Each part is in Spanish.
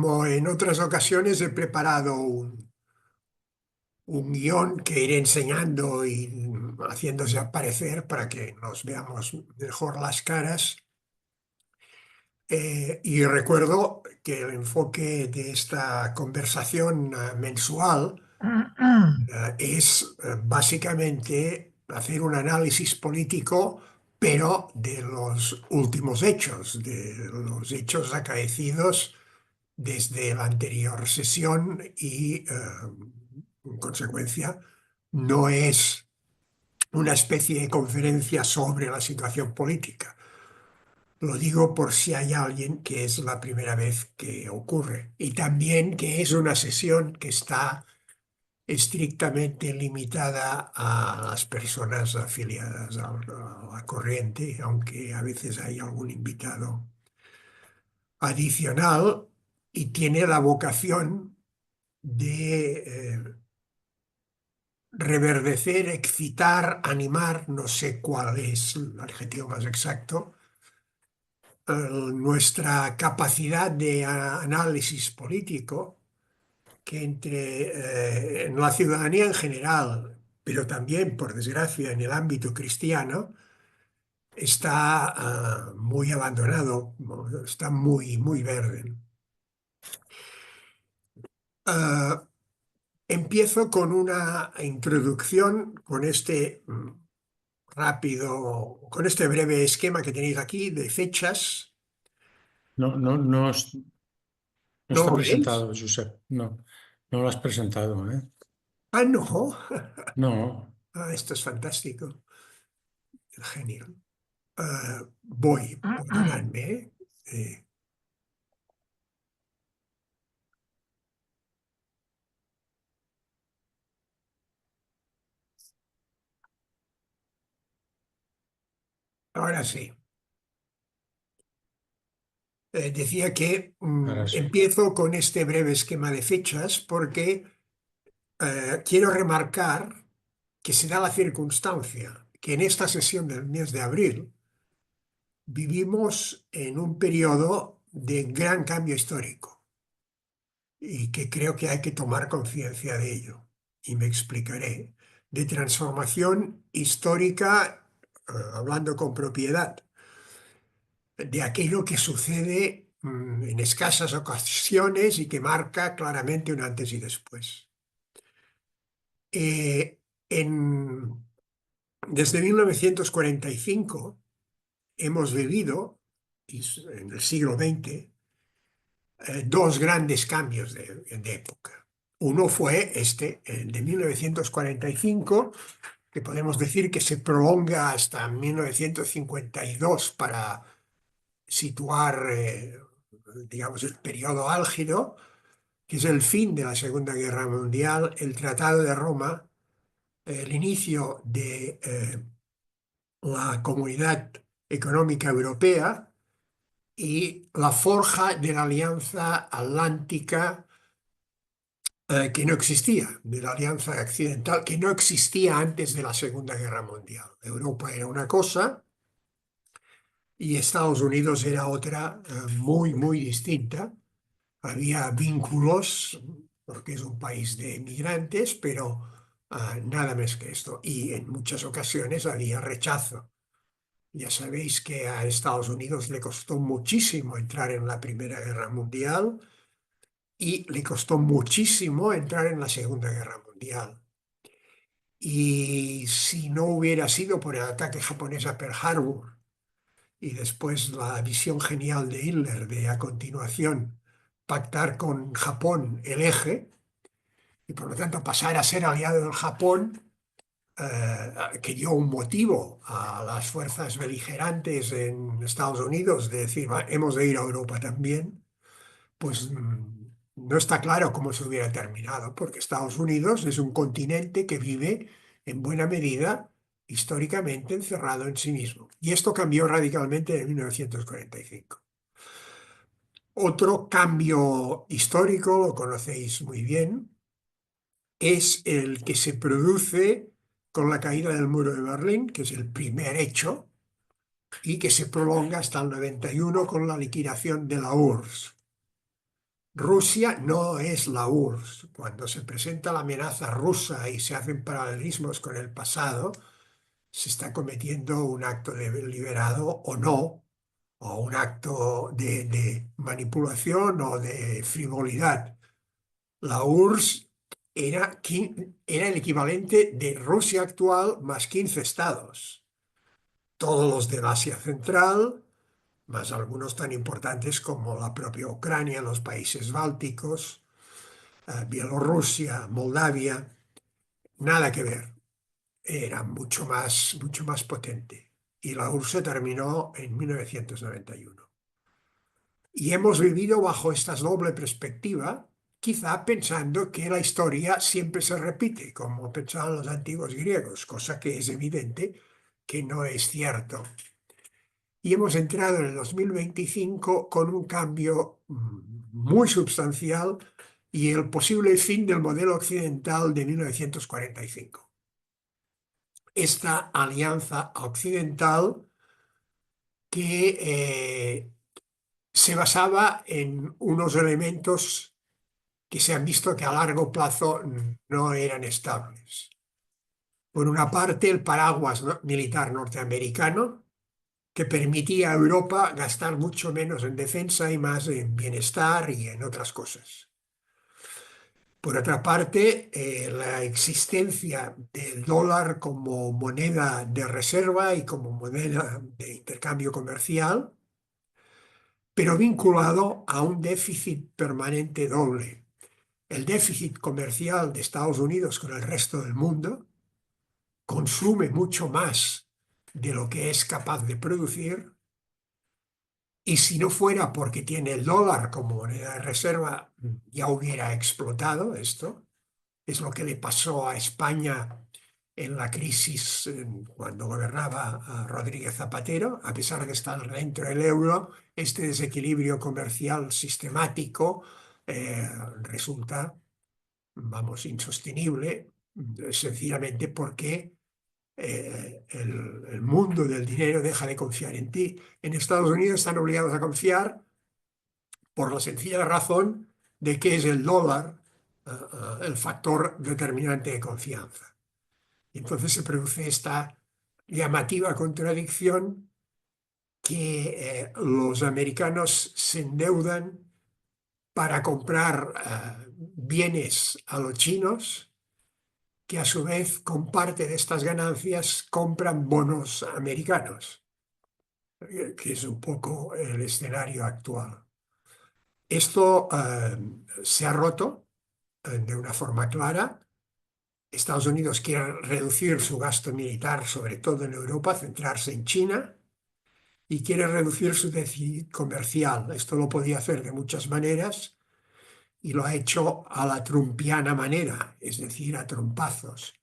Como en otras ocasiones he preparado un guión que iré enseñando y haciéndose aparecer para que nos veamos mejor las caras. Y recuerdo que el enfoque de esta conversación mensual es básicamente hacer un análisis político, pero de los últimos hechos, de los hechos acaecidos desde la anterior sesión y, en consecuencia, no es una especie de conferencia sobre la situación política. Lo digo por si hay alguien que es la primera vez que ocurre. Y también que es una sesión que está estrictamente limitada a las personas afiliadas a la corriente, aunque a veces hay algún invitado adicional, y tiene la vocación de reverdecer, excitar, animar, no sé cuál es el adjetivo más exacto, nuestra capacidad de análisis político, que en la ciudadanía en general, pero también, por desgracia, en el ámbito cristiano, está muy abandonado, está muy verde. Ah, Empiezo con una introducción, con este con este breve esquema que tenéis aquí de fechas. No, no, no, no ¿No está lo veis? presentado, Josep. No, no lo has presentado, ¿eh? Ah, no. No, Ah, esto es fantástico. Genial. Voy, perdonadme, ¿eh? Eh, Ahora sí. Decía que ahora sí. empiezo con este breve esquema de fechas porque quiero remarcar que se da la circunstancia que en esta sesión del mes de abril vivimos en un periodo de gran cambio histórico y que creo que hay que tomar conciencia de ello. Y me explicaré. De transformación histórica, hablando con propiedad, de aquello que sucede en escasas ocasiones y que marca claramente un antes y después. Eh, en- Desde 1945 hemos vivido, en el siglo XX, dos grandes cambios de época. Uno fue el de 1945, que podemos decir que se prolonga hasta 1952 para situar, digamos, el periodo álgido, que es el fin de la Segunda Guerra Mundial, el Tratado de Roma, el inicio de la Comunidad Económica Europea y la forja de la Alianza Atlántica, que no existía, de la Alianza Occidental, que no existía antes de la Segunda Guerra Mundial. Europa era una cosa y Estados Unidos era otra, muy distinta. Había vínculos, porque es un país de emigrantes, pero nada más que esto. Y en muchas ocasiones había rechazo. Ya sabéis que a Estados Unidos le costó muchísimo entrar en la Primera Guerra Mundial y le costó muchísimo entrar en la Segunda Guerra Mundial. Y si no hubiera sido por el ataque japonés a Pearl Harbor y después la visión genial de Hitler de a continuación pactar con Japón el eje y por lo tanto pasar a ser aliado del Japón, que dio un motivo a las fuerzas beligerantes en Estados Unidos de decir: Hemos de ir a Europa también", pues no está claro cómo se hubiera terminado, porque Estados Unidos es un continente que vive en buena medida históricamente encerrado en sí mismo. Y esto cambió radicalmente en 1945. Otro cambio histórico, lo conocéis muy bien, es el que se produce con la caída del muro de Berlín, que es el primer hecho, y que se prolonga hasta el 91 con la liquidación de la URSS. Rusia no es la URSS. Cuando se presenta la amenaza rusa y se hacen paralelismos con el pasado, se está cometiendo un acto deliberado o no, o un acto de manipulación o de frivolidad. La URSS era el equivalente de Rusia actual más 15 estados, todos los del Asia Central, más algunos tan importantes como la propia Ucrania, los países bálticos, Bielorrusia, Moldavia, nada que ver. Era mucho más potente. Y la URSS terminó en 1991. Y hemos vivido bajo esta doble perspectiva, quizá pensando que la historia siempre se repite, como pensaban los antiguos griegos, cosa que es evidente que no es cierto. Y hemos entrado en el 2025 con un cambio muy sustancial y el posible fin del modelo occidental de 1945. Esta alianza occidental que se basaba en unos elementos que se han visto que a largo plazo no eran estables. Por una parte, el paraguas militar norteamericano, que permitía a Europa gastar mucho menos en defensa y más en bienestar y en otras cosas. Por otra parte, la existencia del dólar como moneda de reserva y como moneda de intercambio comercial, pero vinculado a un déficit permanente doble. El déficit comercial de Estados Unidos con el resto del mundo consume mucho más de lo que es capaz de producir, y si no fuera porque tiene el dólar como moneda de reserva, ya hubiera explotado esto. Es lo que le pasó a España en la crisis cuando gobernaba a Rodríguez Zapatero. A pesar de estar dentro del euro, este desequilibrio comercial sistemático resulta, vamos, insostenible, sencillamente porque el mundo del dinero deja de confiar en ti. En Estados Unidos están obligados a confiar por la sencilla razón de que es el dólar el factor determinante de confianza. Y entonces se produce esta llamativa contradicción que los americanos se endeudan para comprar bienes a los chinos, que a su vez con parte de estas ganancias compran bonos americanos, que es un poco el escenario actual. Esto se ha roto de una forma clara. Estados Unidos quiere reducir su gasto militar, sobre todo en Europa, centrarse en China, y quiere reducir su déficit comercial. Esto lo podía hacer de muchas maneras y lo ha hecho a la trumpiana manera, es decir, a trompazos.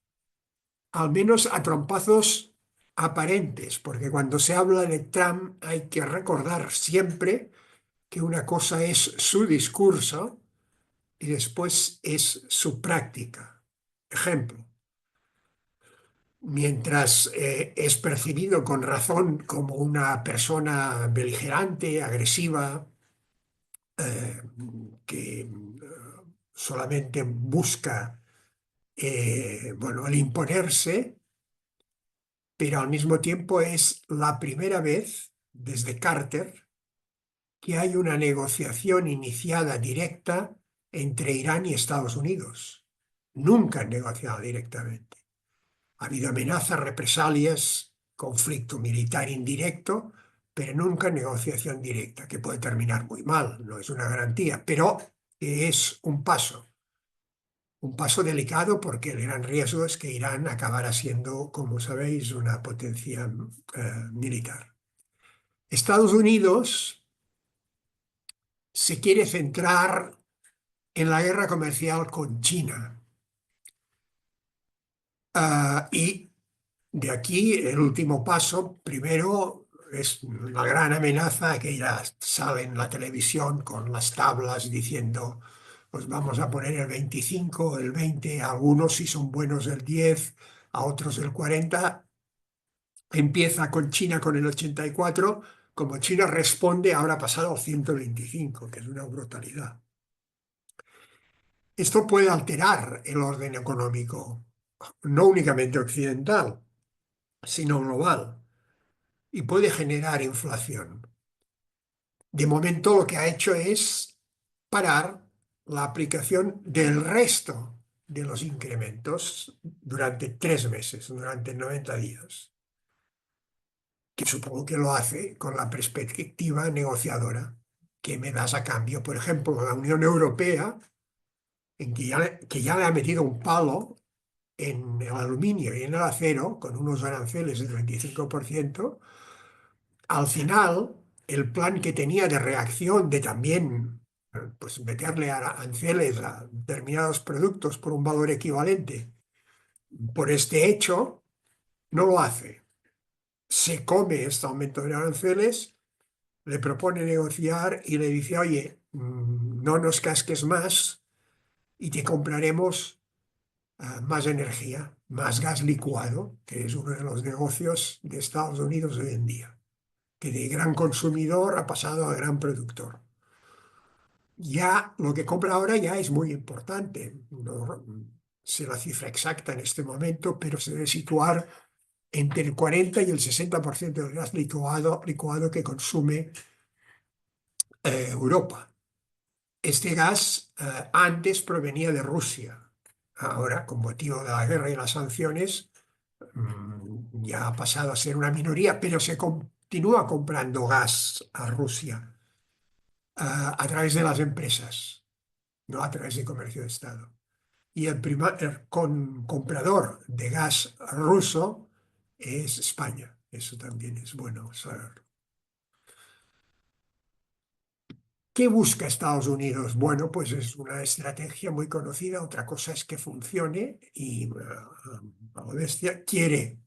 Al menos a trompazos aparentes, porque cuando se habla de Trump hay que recordar siempre que una cosa es su discurso y después es su práctica. Ejemplo, mientras es percibido con razón como una persona beligerante, agresiva, eh, que solamente busca bueno, el imponerse, pero al mismo tiempo es la primera vez desde Carter que hay una negociación iniciada directa entre Irán y Estados Unidos. Nunca han negociado directamente. Ha habido amenazas, represalias, conflicto militar indirecto, pero nunca negociación directa, que puede terminar muy mal, no es una garantía, pero es un paso delicado porque el gran riesgo es que Irán acabará siendo, como sabéis, una potencia militar. Estados Unidos se quiere centrar en la guerra comercial con China. Y de aquí el último paso, primero, es la gran amenaza que ya sale en la televisión con las tablas diciendo, pues vamos a poner el 25, el 20, a algunos si son buenos el 10, a otros el 40. Empieza con China con el 84, como China responde, ahora ha pasado al 125, que es una brutalidad. Esto puede alterar el orden económico, no únicamente occidental, sino global, y puede generar inflación. De momento lo que ha hecho es parar la aplicación del resto de los incrementos durante 3 meses, durante 90 días, que supongo que lo hace con la perspectiva negociadora que me das a cambio. Por ejemplo, la Unión Europea, en que ya le ha metido un palo en el aluminio y en el acero, con unos aranceles del 25%, al final, el plan que tenía de reacción de también pues meterle aranceles a determinados productos por un valor equivalente, por este hecho, no lo hace. Se come este aumento de aranceles, le propone negociar y le dice, oye, no nos casques más y te compraremos más energía, más gas licuado, que es uno de los negocios de Estados Unidos hoy en día, que de gran consumidor ha pasado a gran productor. Ya lo que compra ahora ya es muy importante. No sé la cifra exacta en este momento, pero se debe situar entre el 40 y el 60% del gas licuado que consume Europa. Este gas antes provenía de Rusia. Ahora, con motivo de la guerra y las sanciones, ya ha pasado a ser una minoría, pero se continúa comprando gas a Rusia a través de las empresas, no a través de comercio de Estado. Y el primer comprador de gas ruso es España. Eso también es bueno saberlo. ¿Qué busca Estados Unidos? Bueno, pues es una estrategia muy conocida. Otra cosa es que funcione y la modestia quiere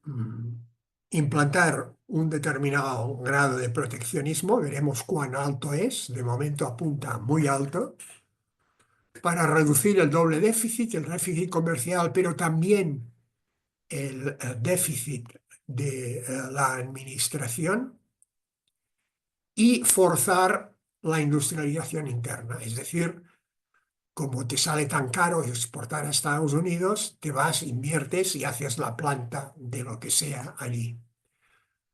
mm, implantar un determinado grado de proteccionismo. Veremos cuán alto es. De momento apunta muy alto, para reducir el doble déficit, el déficit comercial, pero también el déficit de la administración, y forzar la industrialización interna. Es decir, como te sale tan caro exportar a Estados Unidos, te vas, inviertes y haces la planta de lo que sea allí.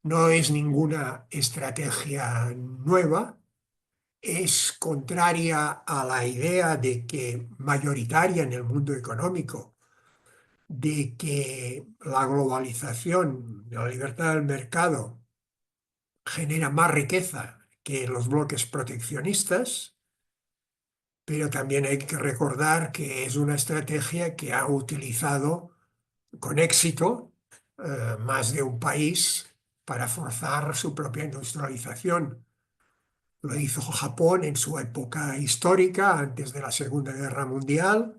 No es ninguna estrategia nueva, es contraria a la idea de que mayoritaria en el mundo económico, de que la globalización, la libertad del mercado genera más riqueza que los bloques proteccionistas, pero también hay que recordar que es una estrategia que ha utilizado con éxito más de un país para forzar su propia industrialización. Lo hizo Japón en su época histórica, antes de la Segunda Guerra Mundial.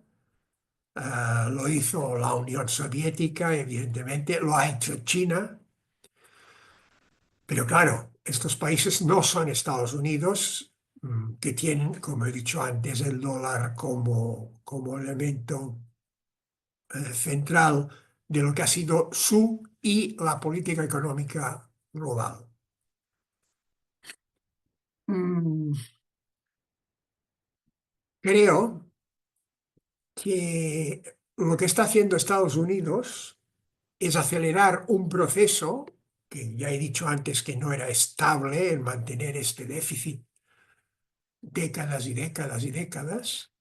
Lo hizo la Unión Soviética, evidentemente. Lo ha hecho China. Pero claro, estos países no son Estados Unidos, que tienen, como he dicho antes, el dólar como elemento central de lo que ha sido su y la política económica global. Mm, Creo que lo que está haciendo Estados Unidos es acelerar un proceso que ya he dicho antes que no era estable en mantener este déficit décadas y décadas y décadas,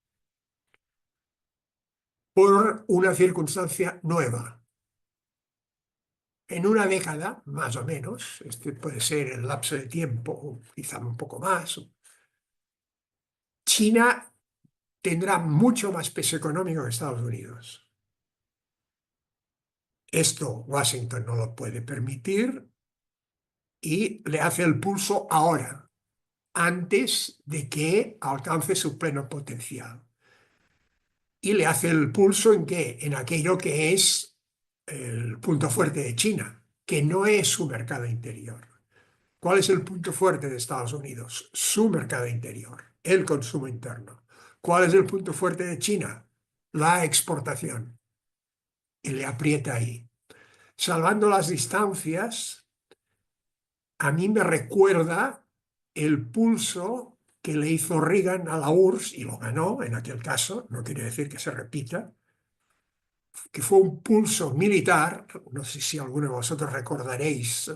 por una circunstancia nueva. En una década, más o menos, este puede ser el lapso de tiempo, quizá un poco más, China tendrá mucho más peso económico que Estados Unidos. Esto Washington no lo puede permitir y le hace el pulso ahora, antes de que alcance su pleno potencial. Y le hace el pulso ¿en qué? En aquello que es el punto fuerte de China, que no es su mercado interior. ¿Cuál es el punto fuerte de Estados Unidos? Su mercado interior, el consumo interno. ¿Cuál es el punto fuerte de China? La exportación. Y le aprieta ahí. Salvando las distancias, a mí me recuerda el pulso que le hizo Reagan a la URSS, y lo ganó en aquel caso, no quiere decir que se repita, que fue un pulso militar. No sé si alguno de vosotros recordaréis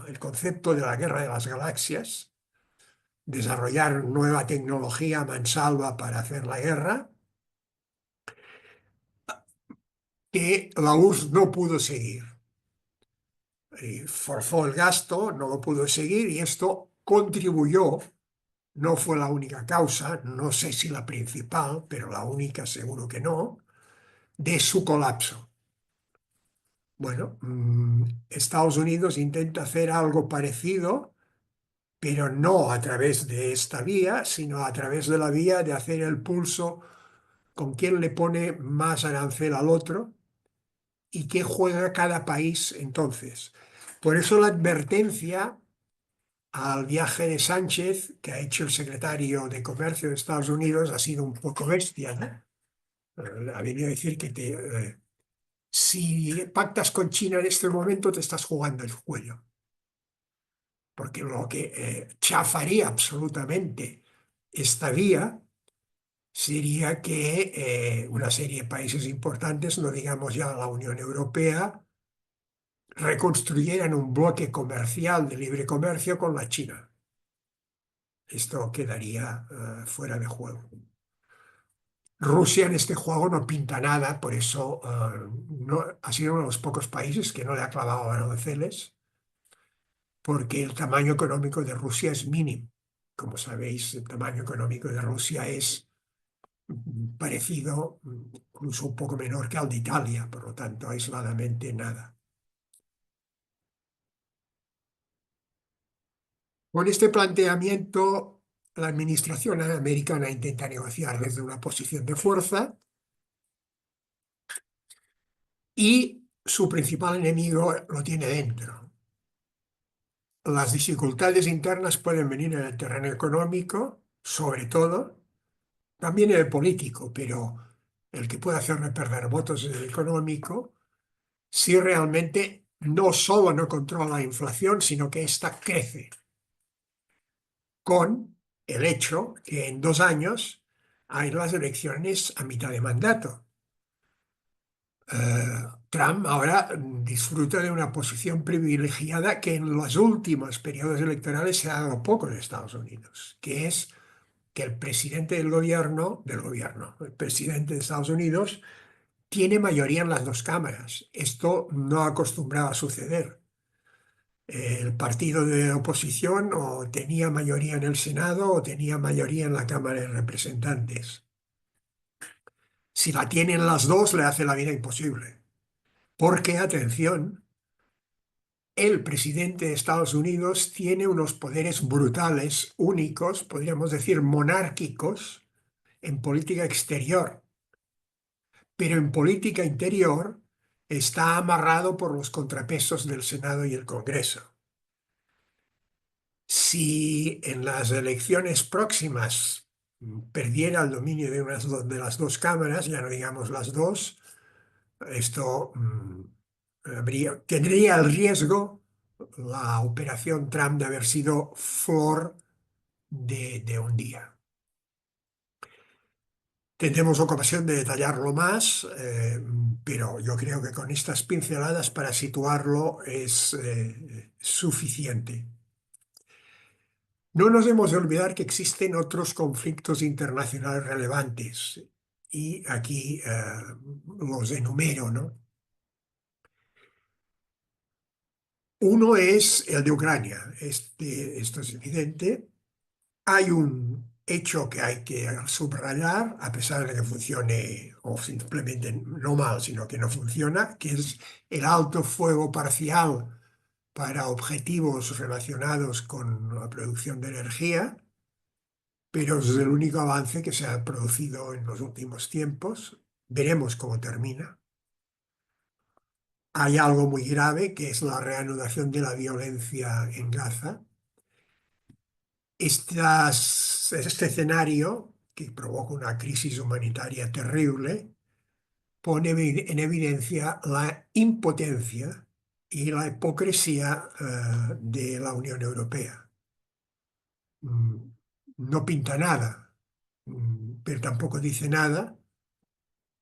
el concepto de la guerra de las galaxias, desarrollar nueva tecnología a mansalva para hacer la guerra, que la URSS no pudo seguir. Forzó el gasto, no lo pudo seguir y esto contribuyó, no fue la única causa, no sé si la principal, pero la única seguro que no, de su colapso. Bueno, Estados Unidos intenta hacer algo parecido, pero no a través de esta vía, sino a través de la vía de hacer el pulso con quién le pone más arancel al otro y qué juega cada país entonces. Por eso la advertencia al viaje de Sánchez que ha hecho el secretario de Comercio de Estados Unidos ha sido un poco bestia, ¿no? Ha venido a decir que si pactas con China en este momento te estás jugando el cuello, porque lo que chafaría absolutamente esta vía sería que una serie de países importantes, no digamos ya la Unión Europea, reconstruyeran un bloque comercial de libre comercio con la China. Esto quedaría fuera de juego. Rusia en este juego no pinta nada, por eso ha sido uno de los pocos países que no le ha clavado aranceles, porque el tamaño económico de Rusia es mínimo. Como sabéis, el tamaño económico de Rusia es parecido, incluso un poco menor que al de Italia, por lo tanto, aisladamente nada. Con este planteamiento, la administración americana intenta negociar desde una posición de fuerza y su principal enemigo lo tiene dentro. Las dificultades internas pueden venir en el terreno económico, sobre todo, también en el político, pero el que puede hacerle perder votos es el económico, si realmente no solo no controla la inflación, sino que ésta crece, con el hecho que en 2 años hay las elecciones a mitad de mandato. Trump ahora disfruta de una posición privilegiada que en los últimos periodos electorales se ha dado poco en Estados Unidos, que es que el presidente el presidente de Estados Unidos, tiene mayoría en las dos cámaras. Esto no acostumbraba a suceder. El partido de oposición o tenía mayoría en el Senado o tenía mayoría en la Cámara de Representantes. Si la tienen las dos, le hace la vida imposible. Porque, atención, el presidente de Estados Unidos tiene unos poderes brutales, únicos, podríamos decir monárquicos, en política exterior, pero en política interior está amarrado por los contrapesos del Senado y el Congreso. Si en las elecciones próximas perdiera el dominio de de las dos cámaras, ya no digamos las dos, esto tendría el riesgo, la operación Trump, de haber sido flor de un día. Tendremos ocasión de detallarlo más, pero yo creo que con estas pinceladas para situarlo es suficiente. No nos hemos de olvidar que existen otros conflictos internacionales relevantes y aquí los enumero, ¿no? Uno es el de Ucrania. Esto es evidente. Hay un hecho que hay que subrayar, a pesar de que funcione, o simplemente no mal, sino que no funciona, que es el alto fuego parcial para objetivos relacionados con la producción de energía, pero es el único avance que se ha producido en los últimos tiempos. Veremos cómo termina. Hay algo muy grave, que es la reanudación de la violencia en Gaza. Este escenario, que provoca una crisis humanitaria terrible, pone en evidencia la impotencia y la hipocresía de la Unión Europea. Mm, no pinta nada, pero tampoco dice nada,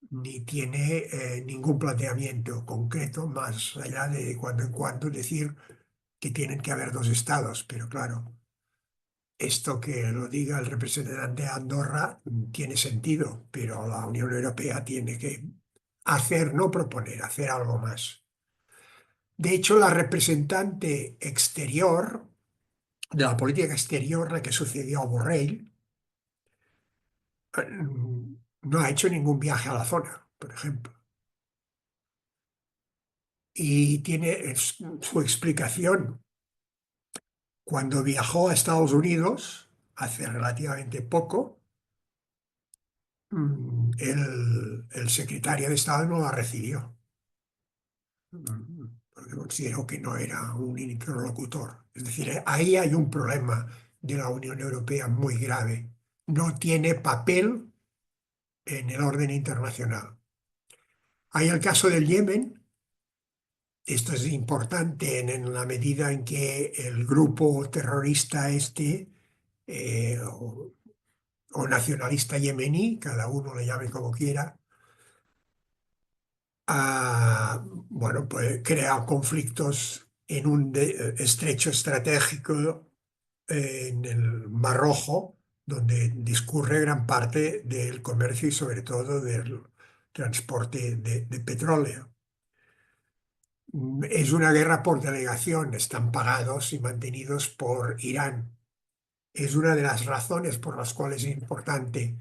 ni tiene ningún planteamiento concreto más allá de cuando en cuando decir que tienen que haber dos estados. Pero claro, esto que lo diga el representante de Andorra tiene sentido, pero la Unión Europea tiene que hacer, no proponer, hacer algo más. De hecho, la representante exterior de la política exterior, la que sucedió a Borrell, no ha hecho ningún viaje a la zona, por ejemplo. Y tiene su explicación. Cuando viajó a Estados Unidos, hace relativamente poco, el secretario de Estado no la recibió, porque consideró que no era un interlocutor. Es decir, ahí hay un problema de la Unión Europea muy grave. No tiene papel en el orden internacional. Hay el caso del Yemen. Esto es importante en la medida en que el grupo terrorista este o nacionalista yemení, cada uno le llame como quiera, bueno, pues crea conflictos en un estrecho estratégico en el Mar Rojo, donde discurre gran parte del comercio y sobre todo del transporte de petróleo. Es una guerra por delegación, están pagados y mantenidos por Irán. Es una de las razones por las cuales es importante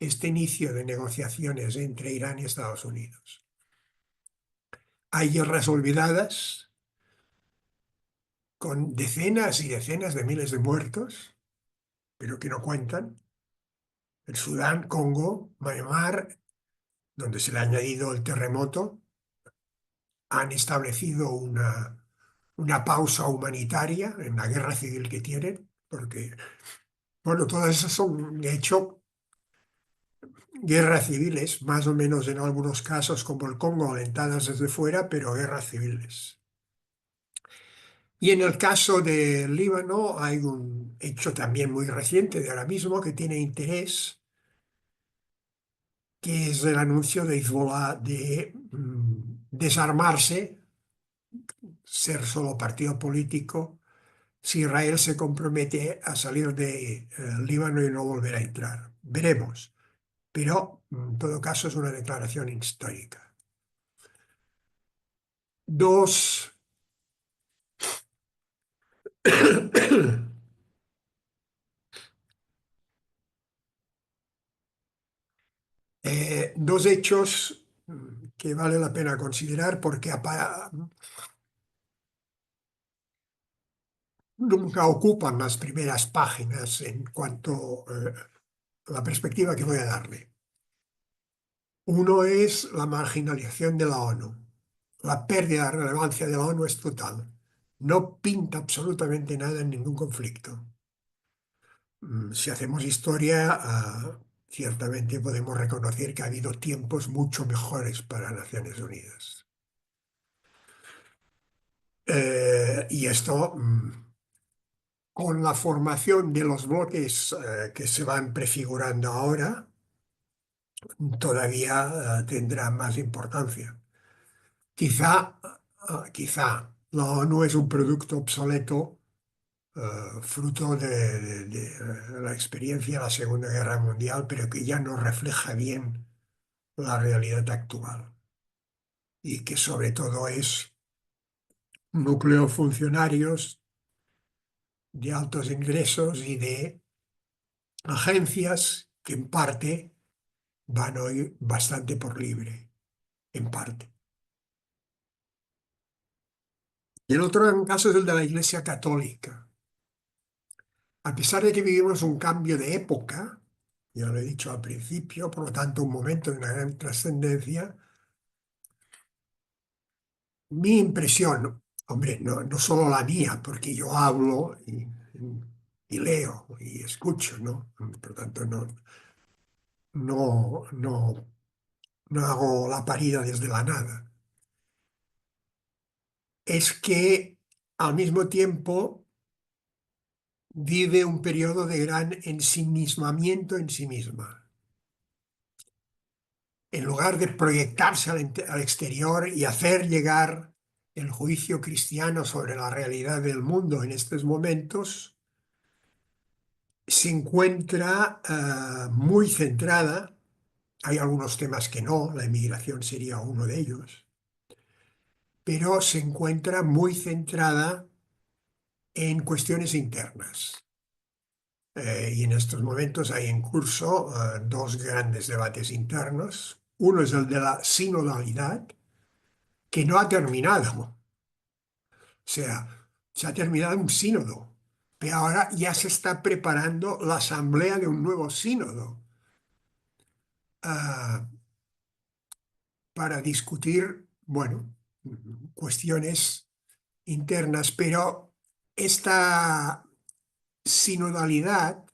este inicio de negociaciones entre Irán y Estados Unidos. Hay guerras olvidadas con decenas y decenas de miles de muertos, pero que no cuentan. El Sudán, Congo, Myanmar, donde se le ha añadido el terremoto, han establecido una pausa humanitaria en la guerra civil que tienen, porque, bueno, todas esas son, de hecho, guerras civiles, más o menos en algunos casos, como el Congo, alentadas desde fuera, pero guerras civiles. Y en el caso del Líbano hay un hecho también muy reciente de ahora mismo que tiene interés, que es el anuncio de Hezbollah de desarmarse, ser solo partido político, si Israel se compromete a salir de Líbano y no volver a entrar. Veremos, pero en todo caso es una declaración histórica. Dos, dos hechos que vale la pena considerar porque nunca ocupan las primeras páginas en cuanto a la perspectiva que voy a darle. Uno es la marginalización de la ONU. La pérdida de relevancia de la ONU es total. No pinta absolutamente nada en ningún conflicto. Si hacemos historia, ciertamente podemos reconocer que ha habido tiempos mucho mejores para Naciones Unidas. Y esto, con la formación de los bloques que se van prefigurando ahora, todavía tendrá más importancia. Quizá la ONU es un producto obsoleto, fruto de la experiencia de la Segunda Guerra Mundial, pero que ya no refleja bien la realidad actual y que sobre todo es núcleo funcionarios de altos ingresos y de agencias que en parte van hoy bastante por libre, en parte. Y el otro gran caso es el de la Iglesia Católica. A pesar de que vivimos un cambio de época, ya lo he dicho al principio, por lo tanto un momento de una gran trascendencia, mi impresión, hombre, no solo la mía, porque yo hablo y leo y escucho, ¿no? Por lo tanto, no, no, no hago la parida desde la nada. Es que al mismo tiempo vive un periodo de gran ensimismamiento en sí misma. En lugar de proyectarse al exterior y hacer llegar el juicio cristiano sobre la realidad del mundo en estos momentos, se encuentra muy centrada. Hay algunos temas que no, la inmigración sería uno de ellos, pero se encuentra muy centrada en cuestiones internas. Y en estos momentos hay en curso dos grandes debates internos. Uno es el de la sinodalidad, que no ha terminado. O sea, se ha terminado un sínodo, pero ahora ya se está preparando la asamblea de un nuevo sínodo ah, para discutir, bueno, cuestiones internas, pero esta sinodalidad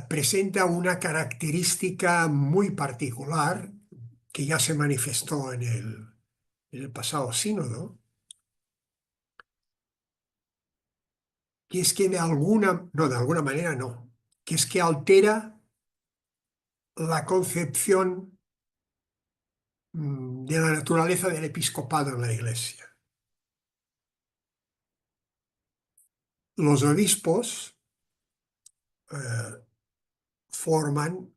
presenta una característica muy particular que ya se manifestó en el pasado sínodo, que es que de alguna manera no, que es que altera la concepción de la naturaleza del episcopado en la Iglesia. Los obispos eh, forman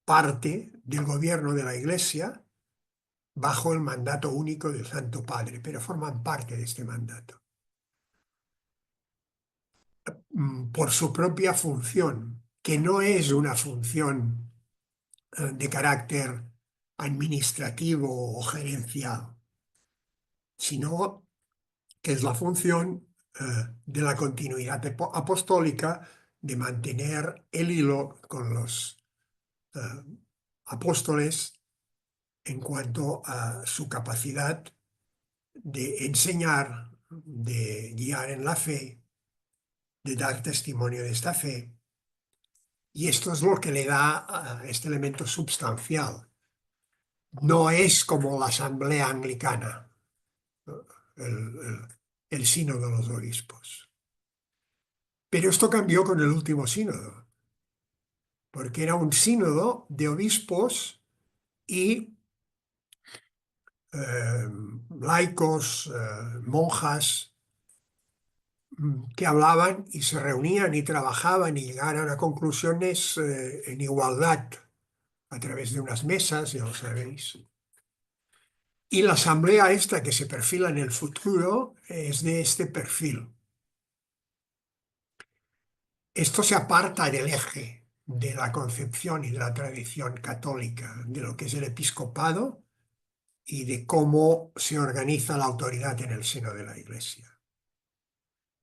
parte del gobierno de la Iglesia bajo el mandato único del Santo Padre, pero forman parte de este mandato por su propia función, que no es una función de carácter administrativo o gerencial, sino que es la función de la continuidad apostólica, de mantener el hilo con los eh, apóstoles en cuanto a su capacidad de enseñar, de guiar en la fe, de dar testimonio de esta fe. Y esto es lo que le da este elemento substancial. No es como la asamblea anglicana, ¿no? El sínodo de los obispos. Pero esto cambió con el último sínodo, porque era un sínodo de obispos y eh, laicos, monjas, que hablaban y se reunían y trabajaban y llegaron a conclusiones en igualdad a través de unas mesas, ya lo sabéis. Y la asamblea esta que se perfila en el futuro es de este perfil. Esto se aparta del eje de la concepción y de la tradición católica, de lo que es el episcopado y de cómo se organiza la autoridad en el seno de la Iglesia,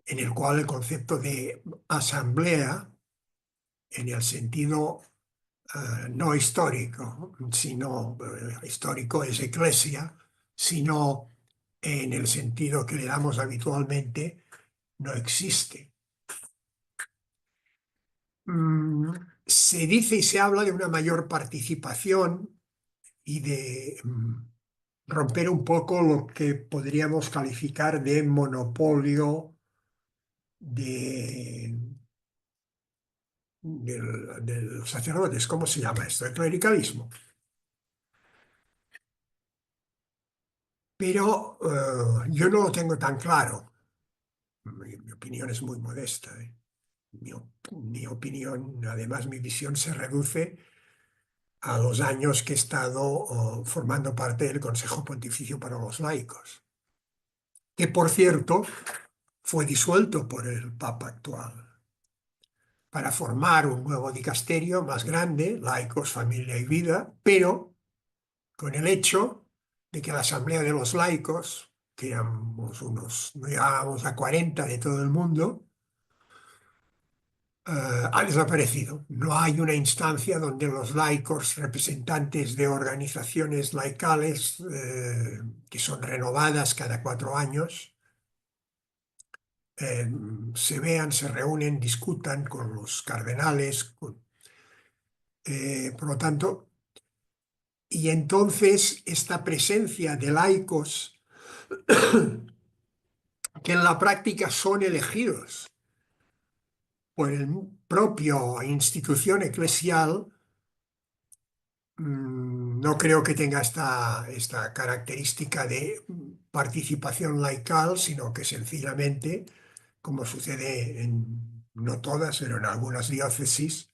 en el cual el concepto de asamblea, en el sentido no histórico, sino histórico es eclesia, sino en el sentido que le damos habitualmente, no existe. Se dice y se habla de una mayor participación y de romper un poco lo que podríamos calificar de monopolio de, de los sacerdotes. ¿Cómo se llama esto? El clericalismo. Pero yo no lo tengo tan claro. Mi opinión es muy modesta, ¿eh? Mi opinión, además, mi visión se reduce a los años que he estado formando parte del Consejo Pontificio para los Laicos, que por cierto fue disuelto por el Papa actual para formar un nuevo dicasterio más grande, Laicos, Familia y Vida, pero con el hecho de que la Asamblea de los Laicos, que éramos no llegábamos a 40 de todo el mundo, ha desaparecido. No hay una instancia donde los laicos, representantes de organizaciones laicales, que son renovadas cada 4 años, eh, se vean, se reúnen, discutan con los cardenales, por lo tanto, y entonces esta presencia de laicos que en la práctica son elegidos por el propio institución eclesial. No creo que tenga esta característica de participación laical, sino que sencillamente, como sucede en no todas, pero en algunas diócesis,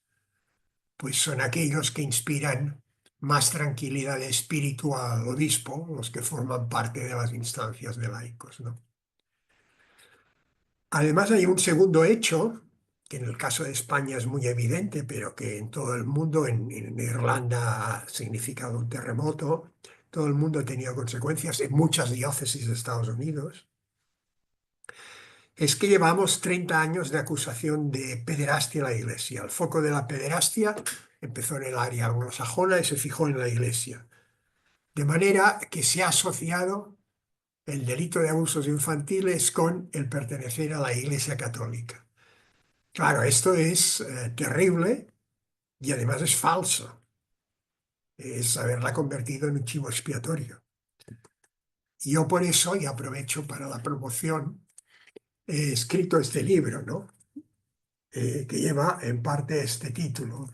pues son aquellos que inspiran más tranquilidad de espíritu al obispo, los que forman parte de las instancias de laicos, ¿no? Además, hay un segundo hecho, que en el caso de España es muy evidente, pero que en todo el mundo, en Irlanda ha significado un terremoto, todo el mundo ha tenido consecuencias en muchas diócesis de Estados Unidos, es que llevamos 30 años de acusación de pederastia en la Iglesia. El foco de la pederastia empezó en el área anglosajona y se fijó en la Iglesia. De manera que se ha asociado el delito de abusos infantiles con el pertenecer a la Iglesia Católica. Claro, esto es terrible y además es falso. Es haberla convertido en un chivo expiatorio. Y yo por eso, y aprovecho para la promoción, he escrito este libro, ¿no? Que lleva en parte este título.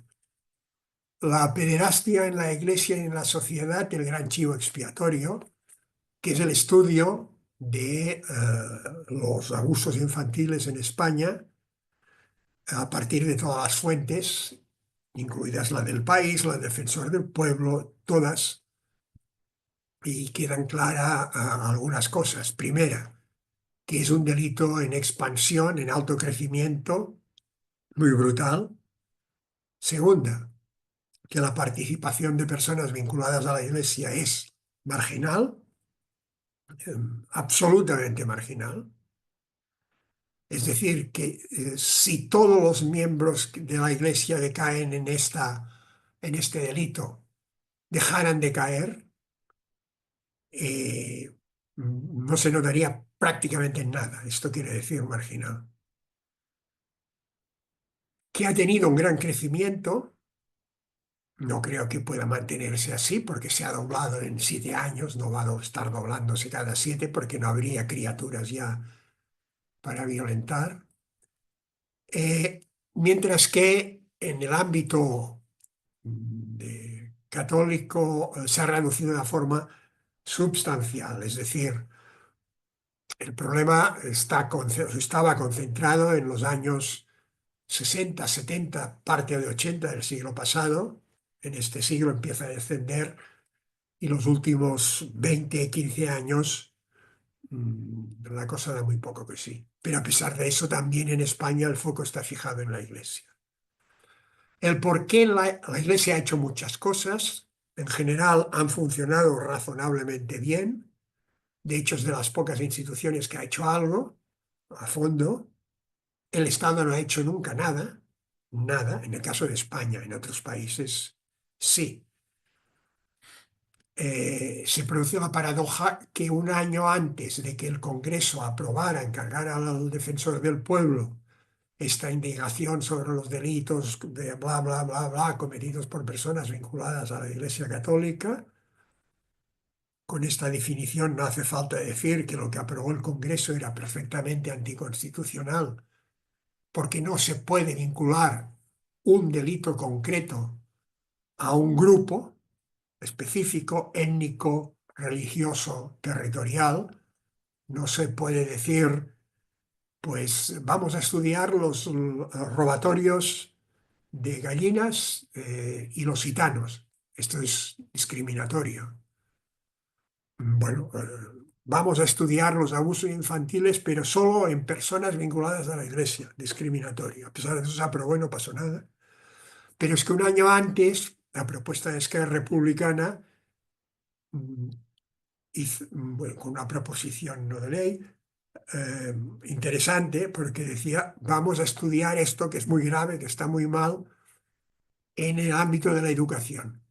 La pederastia en la Iglesia y en la sociedad, el gran chivo expiatorio, que es el estudio de los abusos infantiles en España a partir de todas las fuentes, incluidas la del país, la del Defensor del Pueblo, todas, y quedan claras algunas cosas. Primera, que es un delito en expansión, en alto crecimiento, muy brutal. Segunda, que la participación de personas vinculadas a la Iglesia es marginal, absolutamente marginal. Es decir, que si todos los miembros de la Iglesia que caen en este delito dejaran de caer, eh, no se notaría prácticamente en nada. Esto quiere decir marginal. Que ha tenido un gran crecimiento, no creo que pueda mantenerse así porque se ha doblado en 7 años, no va a estar doblándose cada 7 porque no habría criaturas ya para violentar. Eh, Mientras que en el ámbito católico se ha reducido de una forma substancial, es decir, el problema estaba concentrado en los años 60, 70, parte de 80 del siglo pasado. En este siglo empieza a descender y los últimos 20, 15 años la cosa da muy poco que sí. Pero a pesar de eso, también en España el foco está fijado en la Iglesia. El por qué la Iglesia ha hecho muchas cosas, en general han funcionado razonablemente bien. De hecho, es de las pocas instituciones que ha hecho algo a fondo. El Estado no ha hecho nunca nada, nada, en el caso de España, en otros países sí. Se produce la paradoja que un año antes de que el Congreso aprobara, encargara al Defensor del Pueblo esta indagación sobre los delitos de bla, bla, bla, bla, cometidos por personas vinculadas a la Iglesia Católica, con esta definición no hace falta decir que lo que aprobó el Congreso era perfectamente anticonstitucional, porque no se puede vincular un delito concreto a un grupo específico, étnico, religioso, territorial. No se puede decir, pues vamos a estudiar los robatorios de gallinas y los gitanos. Esto es discriminatorio. Bueno, vamos a estudiar los abusos infantiles, pero solo en personas vinculadas a la Iglesia, discriminatorio. A pesar de eso se aprobó y no pasó nada. Pero es que un año antes, la propuesta de Esquerra Republicana, mm, bueno, con una proposición no de ley, eh, interesante, porque decía, vamos a estudiar esto que es muy grave, que está muy mal, en el ámbito de la educación.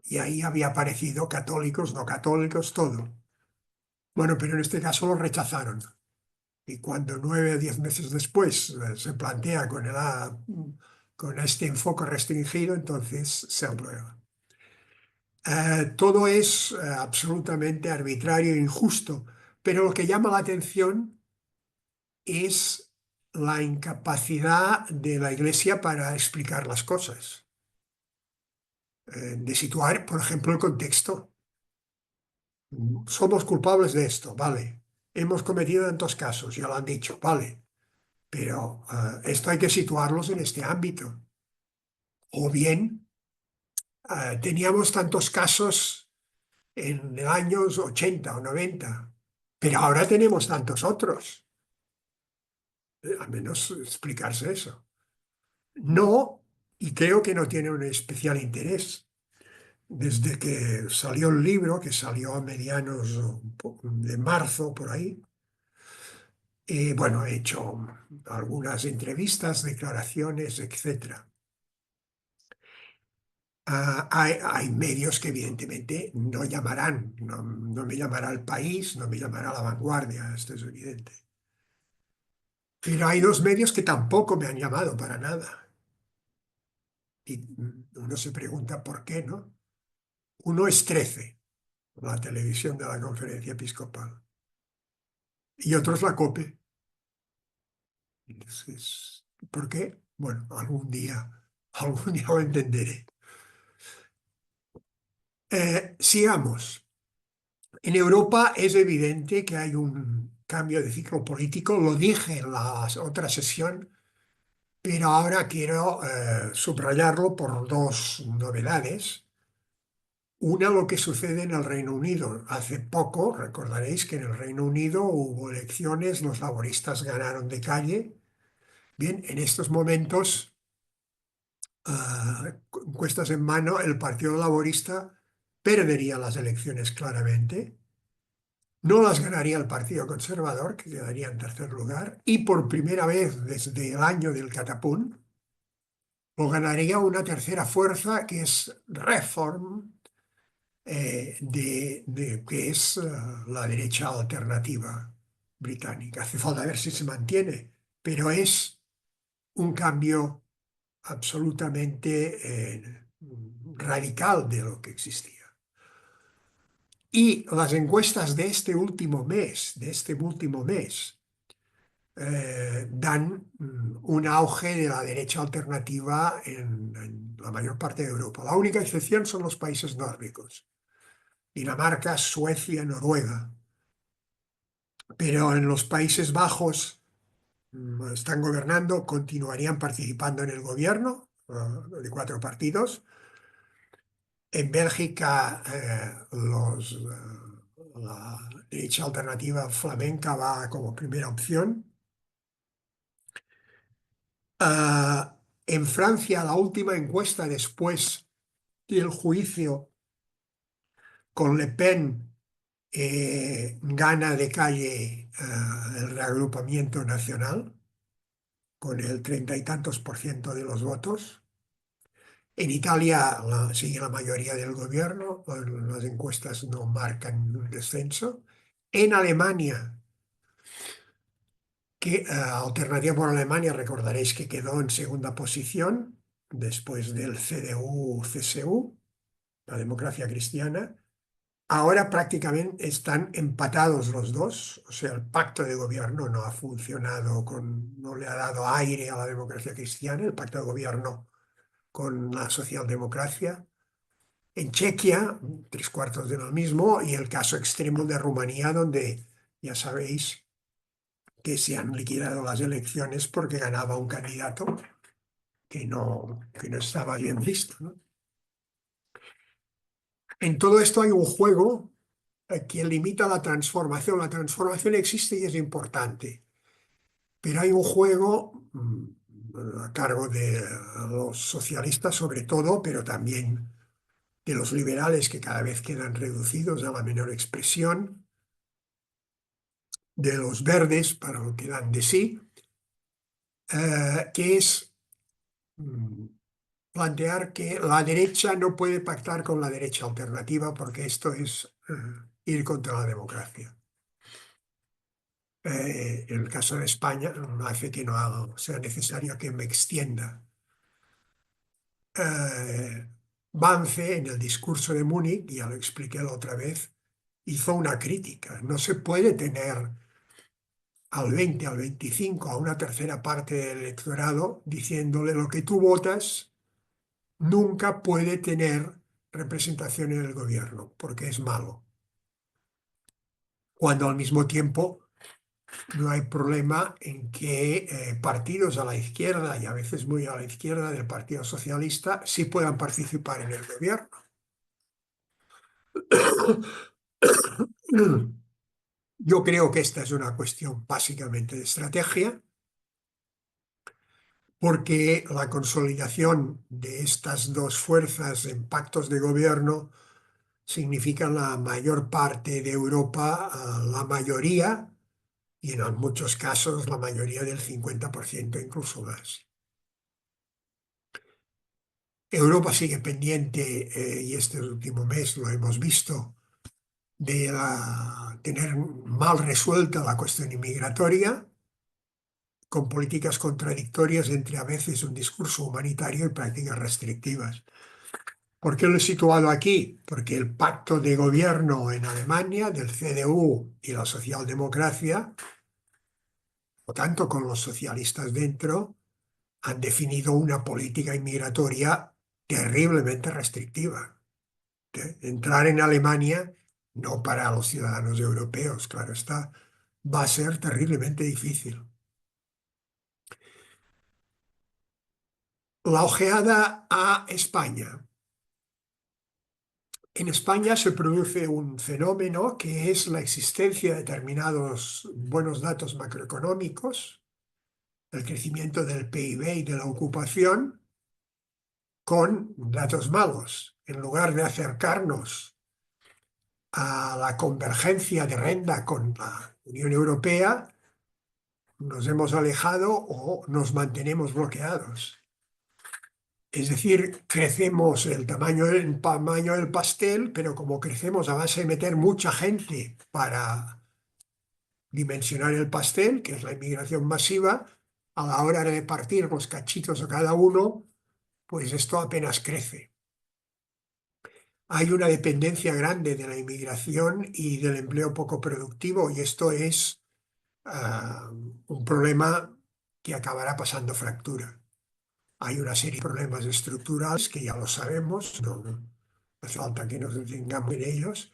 Y ahí había aparecido católicos, no católicos, todo. Bueno, pero en este caso lo rechazaron. Y cuando 9 o 10 meses después se plantea con este enfoque restringido, entonces se aprueba. Todo es absolutamente arbitrario e injusto, pero lo que llama la atención es la incapacidad de la Iglesia para explicar las cosas, de situar, por ejemplo, el contexto. Somos culpables de esto, vale. Hemos cometido tantos casos, ya lo han dicho, vale. Pero esto hay que situarlos en este ámbito. O bien, teníamos tantos casos en los años 80 o 90, pero ahora tenemos tantos otros. Al menos explicarse eso. No, y creo que no tiene un especial interés. Desde que salió el libro, que salió a medianos de marzo, por ahí, bueno, he hecho algunas entrevistas, declaraciones, etcétera. Hay medios que evidentemente no llamarán, no me llamará El País, no me llamará La Vanguardia, esto es evidente. Pero hay dos medios que tampoco me han llamado para nada. Y uno se pregunta por qué, ¿no? Uno es 13, la televisión de la Conferencia Episcopal, y otro es la COPE. Entonces, ¿por qué? Bueno, algún día lo entenderé. Sigamos. En Europa es evidente que hay un cambio de ciclo político, lo dije en la otra sesión, pero ahora quiero subrayarlo por dos novedades. Una, lo que sucede en el Reino Unido. Hace poco, recordaréis que en el Reino Unido hubo elecciones, los laboristas ganaron de calle. Bien, en estos momentos, encuestas en mano, el Partido Laborista perdería las elecciones claramente. No las ganaría el Partido Conservador, que quedaría en tercer lugar, y por primera vez desde el año del Catapún, lo ganaría una tercera fuerza que es Reform, que es la derecha alternativa británica. Hace falta ver si se mantiene, pero es un cambio absolutamente radical de lo que existía. Y las encuestas de este último mes, dan un auge de la derecha alternativa en la mayor parte de Europa. La única excepción son los países nórdicos, Dinamarca, Suecia, Noruega. Pero en los Países Bajos están gobernando, continuarían participando en el gobierno de cuatro partidos. En Bélgica, la derecha alternativa flamenca va como primera opción. En Francia, la última encuesta después del juicio con Le Pen, gana de calle el reagrupamiento nacional con el 30 y tantos % de los votos. En Italia sigue la mayoría del gobierno, las encuestas no marcan un descenso. En Alemania, Alternativa por Alemania, recordaréis que quedó en segunda posición después del CDU-CSU, la democracia cristiana. Ahora prácticamente están empatados los dos, o sea, el pacto de gobierno no ha funcionado, no le ha dado aire a la democracia cristiana, el pacto de gobierno con la socialdemocracia. En Chequia, tres cuartos de lo mismo, y el caso extremo de Rumanía, donde ya sabéis que se han liquidado las elecciones porque ganaba un candidato que no estaba bien visto, ¿no? En todo esto hay un juego que limita la transformación. La transformación existe y es importante, pero hay un juego a cargo de los socialistas sobre todo, pero también de los liberales que cada vez quedan reducidos a la menor expresión, de los verdes para lo que dan de sí, que es plantear que la derecha no puede pactar con la derecha alternativa porque esto es ir contra la democracia. En el caso de España, hace que no sea necesario que me extienda. Vance, en el discurso de Múnich, ya lo expliqué la otra vez, hizo una crítica. No se puede tener al 20, al 25, a una tercera parte del electorado, diciéndole lo que tú votas nunca puede tener representación en el gobierno, porque es malo. Cuando al mismo tiempo no hay problema en que partidos a la izquierda y a veces muy a la izquierda del Partido Socialista sí puedan participar en el gobierno. Yo creo que esta es una cuestión básicamente de estrategia, porque la consolidación de estas dos fuerzas en pactos de gobierno significa la mayor parte de Europa, la mayoría, y en muchos casos la mayoría del 50%, incluso más. Europa sigue pendiente, y este último mes lo hemos visto, de tener mal resuelta la cuestión inmigratoria, con políticas contradictorias entre a veces un discurso humanitario y prácticas restrictivas. ¿Por qué lo he situado aquí? Porque el pacto de gobierno en Alemania del CDU y la socialdemocracia, o tanto con los socialistas dentro, han definido una política inmigratoria terriblemente restrictiva. Entrar en Alemania, no para los ciudadanos europeos, claro está, va a ser terriblemente difícil. La ojeada a España. En España se produce un fenómeno que es la existencia de determinados buenos datos macroeconómicos, el crecimiento del PIB y de la ocupación, con datos malos. En lugar de acercarnos a la convergencia de renta con la Unión Europea, nos hemos alejado o nos mantenemos bloqueados. Es decir, crecemos el tamaño del pastel, pero como crecemos a base de meter mucha gente para dimensionar el pastel, que es la inmigración masiva, a la hora de partir los cachitos a cada uno, pues esto apenas crece. Hay una dependencia grande de la inmigración y del empleo poco productivo, y esto es un problema que acabará pasando fractura. Hay una serie de problemas estructurales que ya lo sabemos, no hace falta que nos detengamos en ellos.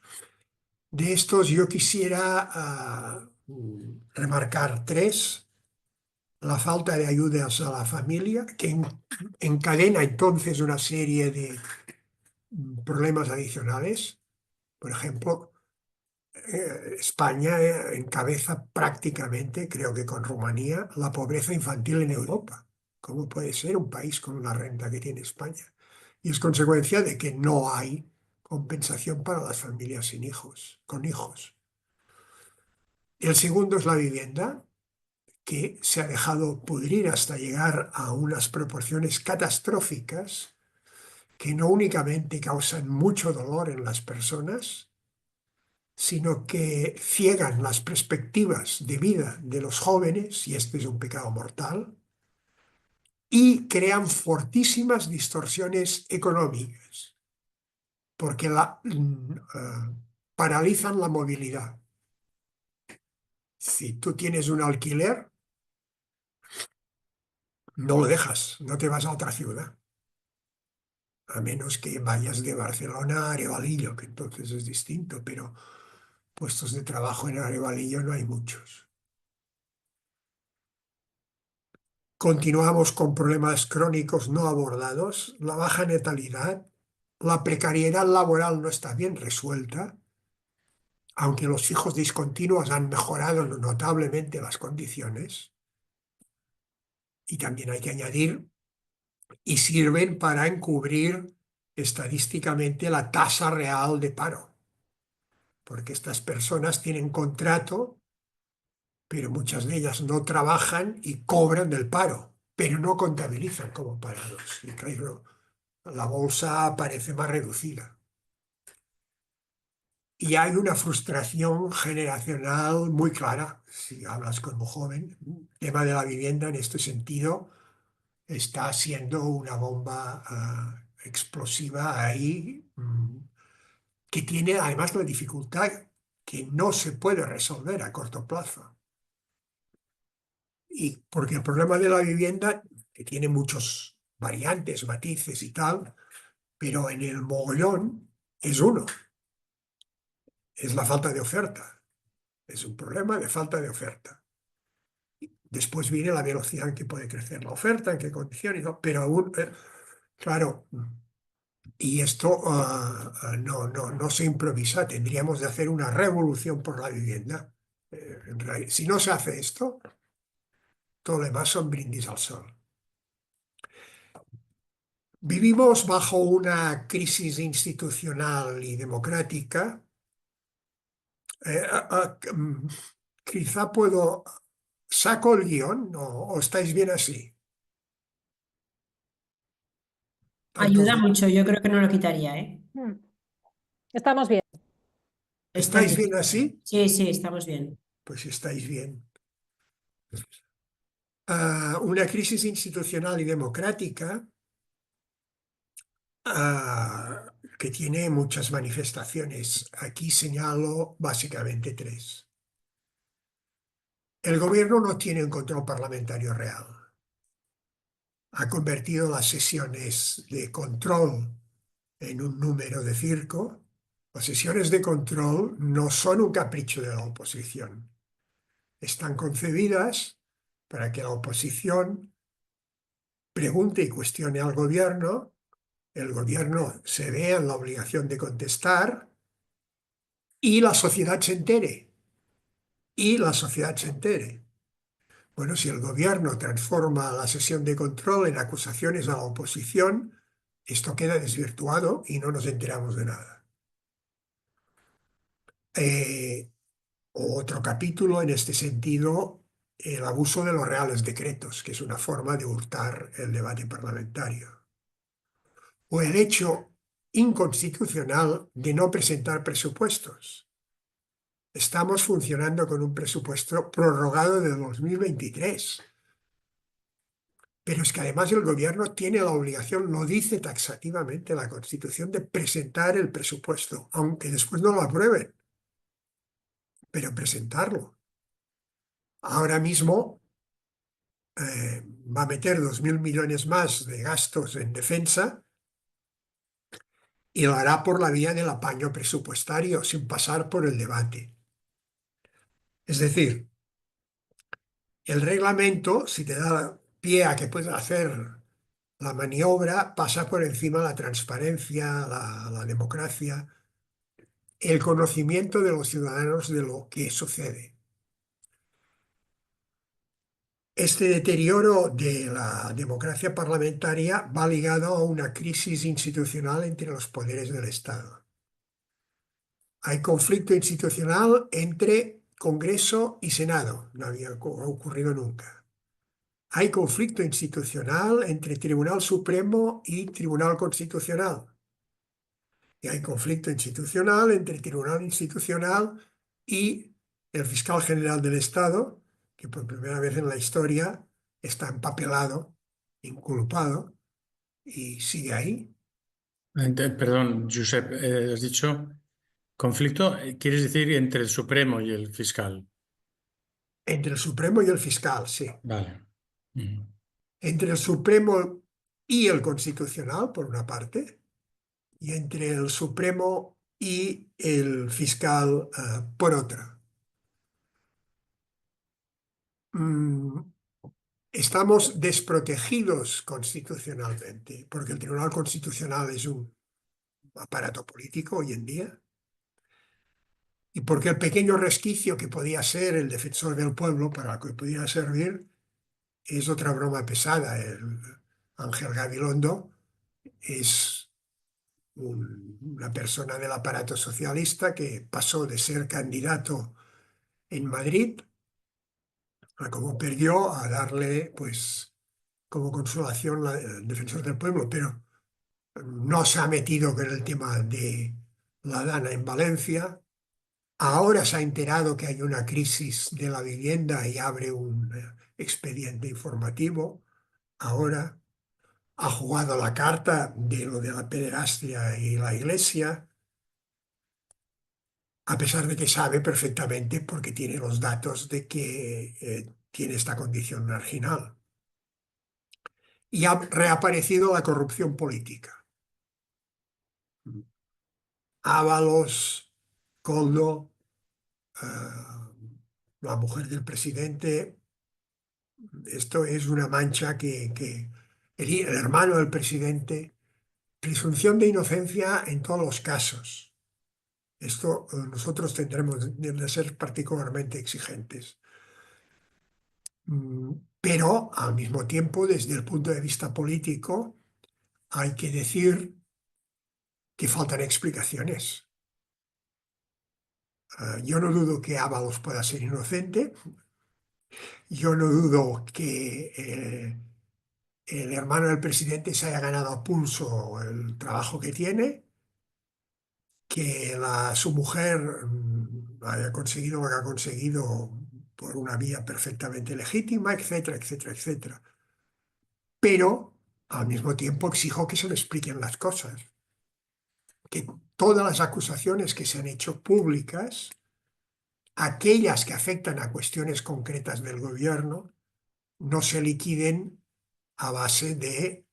De estos yo quisiera remarcar tres. La falta de ayudas a la familia, que encadena entonces una serie de problemas adicionales. Por ejemplo, España encabeza prácticamente, creo que con Rumanía, la pobreza infantil en Europa. ¿Cómo puede ser un país con una renta que tiene España? Y es consecuencia de que no hay compensación para las familias sin hijos, con hijos. El segundo es la vivienda, que se ha dejado pudrir hasta llegar a unas proporciones catastróficas que no únicamente causan mucho dolor en las personas, sino que ciegan las perspectivas de vida de los jóvenes, y este es un pecado mortal, y crean fortísimas distorsiones económicas, porque paralizan la movilidad. Si tú tienes un alquiler, no lo dejas, no te vas a otra ciudad, a menos que vayas de Barcelona a Arevalillo, que entonces es distinto, pero puestos de trabajo en Arevalillo no hay muchos. Continuamos con problemas crónicos no abordados, la baja natalidad, la precariedad laboral no está bien resuelta, aunque los fijos discontinuos han mejorado notablemente las condiciones, y también hay que añadir, y sirven para encubrir estadísticamente la tasa real de paro, porque estas personas tienen contrato, pero muchas de ellas no trabajan y cobran del paro, pero no contabilizan como parados. Y claro, la bolsa parece más reducida. Y hay una frustración generacional muy clara. Si hablas con un joven, el tema de la vivienda en este sentido está siendo una bomba explosiva ahí, que tiene además la dificultad que no se puede resolver a corto plazo. Y porque el problema de la vivienda, que tiene muchos variantes, matices y tal, pero en el mogollón es uno, es la falta de oferta. Es un problema de falta de oferta. Después viene la velocidad en que puede crecer la oferta, en qué condiciones, ¿no? Pero aún, claro, y esto no se improvisa, tendríamos de hacer una revolución por la vivienda. Si no se hace esto, todo lo demás son brindis al sol. Vivimos bajo una crisis institucional y democrática. Eh, ah, ah, mm, Quizá puedo, saco el guión, o estáis bien así. Tantos Ayuda mucho, yo creo que no lo quitaría, ¿eh? Estamos bien. Está ¿Estáis bien. bien así? Sí, sí, estamos bien. Pues estáis bien. Una crisis institucional y democrática que tiene muchas manifestaciones. Aquí señalo básicamente tres. El gobierno no tiene un control parlamentario real. Ha convertido las sesiones de control en un número de circo. Las sesiones de control no son un capricho de la oposición. Están concebidas para que la oposición pregunte y cuestione al gobierno, el gobierno se vea en la obligación de contestar y la sociedad se entere. Y la sociedad se entere. Bueno, si el gobierno transforma la sesión de control en acusaciones a la oposición, esto queda desvirtuado y no nos enteramos de nada. Otro capítulo en este sentido, el abuso de los reales decretos, que es una forma de hurtar el debate parlamentario. O el hecho inconstitucional de no presentar presupuestos. Estamos funcionando con un presupuesto prorrogado de 2023. Pero es que además el gobierno tiene la obligación, lo dice taxativamente la Constitución, de presentar el presupuesto, aunque después no lo aprueben, pero presentarlo. Ahora mismo va a meter 2.000 millones más de gastos en defensa y lo hará por la vía del apaño presupuestario, sin pasar por el debate. Es decir, el reglamento, si te da pie a que puedas hacer la maniobra, pasa por encima la transparencia, la democracia, el conocimiento de los ciudadanos de lo que sucede. Este deterioro de la democracia parlamentaria va ligado a una crisis institucional entre los poderes del Estado. Hay conflicto institucional entre Congreso y Senado, no había ocurrido nunca. Hay conflicto institucional entre Tribunal Supremo y Tribunal Constitucional. Y hay conflicto institucional entre Tribunal Institucional y el Fiscal General del Estado, que por primera vez en la historia está empapelado, inculpado, y sigue ahí. Perdón, Josep, has dicho conflicto, ¿quieres decir entre el Supremo y el fiscal? Entre el Supremo y el Fiscal, sí. Vale. Ujú. Entre el Supremo y el Constitucional, por una parte, y entre el Supremo y el Fiscal, por otra. Mm, Estamos desprotegidos constitucionalmente, porque el Tribunal Constitucional es un aparato político hoy en día, y porque el pequeño resquicio que podía ser el defensor del pueblo, para lo que podía servir, es otra broma pesada. El Ángel Gabilondo es una persona del aparato socialista que pasó de ser candidato en Madrid a como perdió a darle, pues, como consolación el defensor del pueblo, pero no se ha metido con el tema de la Dana en Valencia. Ahora se ha enterado que hay una crisis de la vivienda y abre un expediente informativo. Ahora ha jugado la carta de lo de la pederastia y la iglesia, a pesar de que sabe perfectamente, porque tiene los datos, de que tiene esta condición marginal. Y ha reaparecido la corrupción política. Ábalos, Koldo, la mujer del presidente. Esto es una mancha que el hermano del presidente, presunción de inocencia en todos los casos. Esto nosotros tendremos de ser particularmente exigentes. Pero al mismo tiempo, desde el punto de vista político, hay que decir que faltan explicaciones. Yo no dudo que Ábalos pueda ser inocente. Yo no dudo que el hermano del presidente se haya ganado a pulso el trabajo que tiene, que su mujer haya conseguido lo que ha conseguido por una vía perfectamente legítima, etcétera, etcétera, etcétera. Pero al mismo tiempo exijo que se le expliquen las cosas, que todas las acusaciones que se han hecho públicas, aquellas que afectan a cuestiones concretas del gobierno, no se liquiden a base de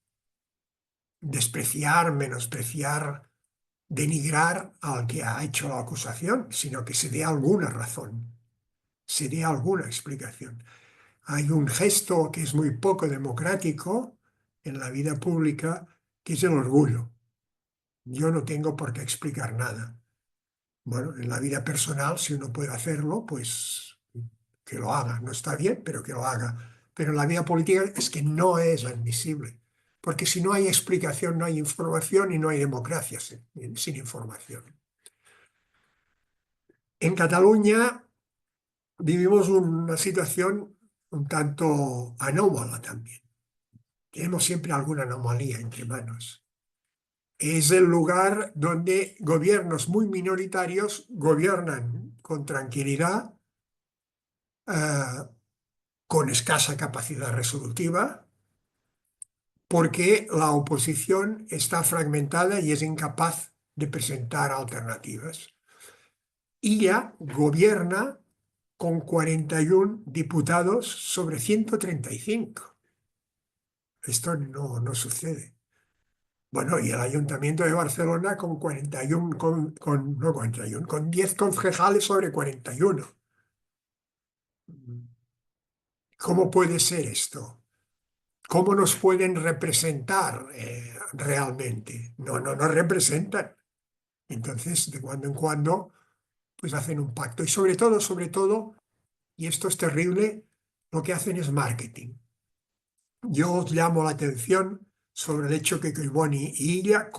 despreciar, menospreciar, denigrar al que ha hecho la acusación, sino que se dé alguna razón, se dé alguna explicación. Hay un gesto que es muy poco democrático en la vida pública, que es el orgullo. Yo no tengo por qué explicar nada. Bueno, en la vida personal, si uno puede hacerlo, pues que lo haga. No está bien, pero que lo haga. Pero en la vida política es que no es admisible. Porque si no hay explicación, no hay información y no hay democracia sin información. En Cataluña vivimos una situación un tanto anómala también. Tenemos siempre alguna anomalía entre manos. Es el lugar donde gobiernos muy minoritarios gobiernan con tranquilidad, con escasa capacidad resolutiva, porque la oposición está fragmentada y es incapaz de presentar alternativas. Illa gobierna con 41 diputados sobre 135. Esto no sucede. Bueno, y el Ayuntamiento de Barcelona con 41, no 41, con 10 concejales sobre 41. ¿Cómo puede ser esto? ¿Cómo nos pueden representar realmente? No representan. Entonces, de cuando en cuando, pues hacen un pacto. Y sobre todo, y esto es terrible, lo que hacen es marketing. Yo os llamo la atención sobre el hecho que Collboni y Illa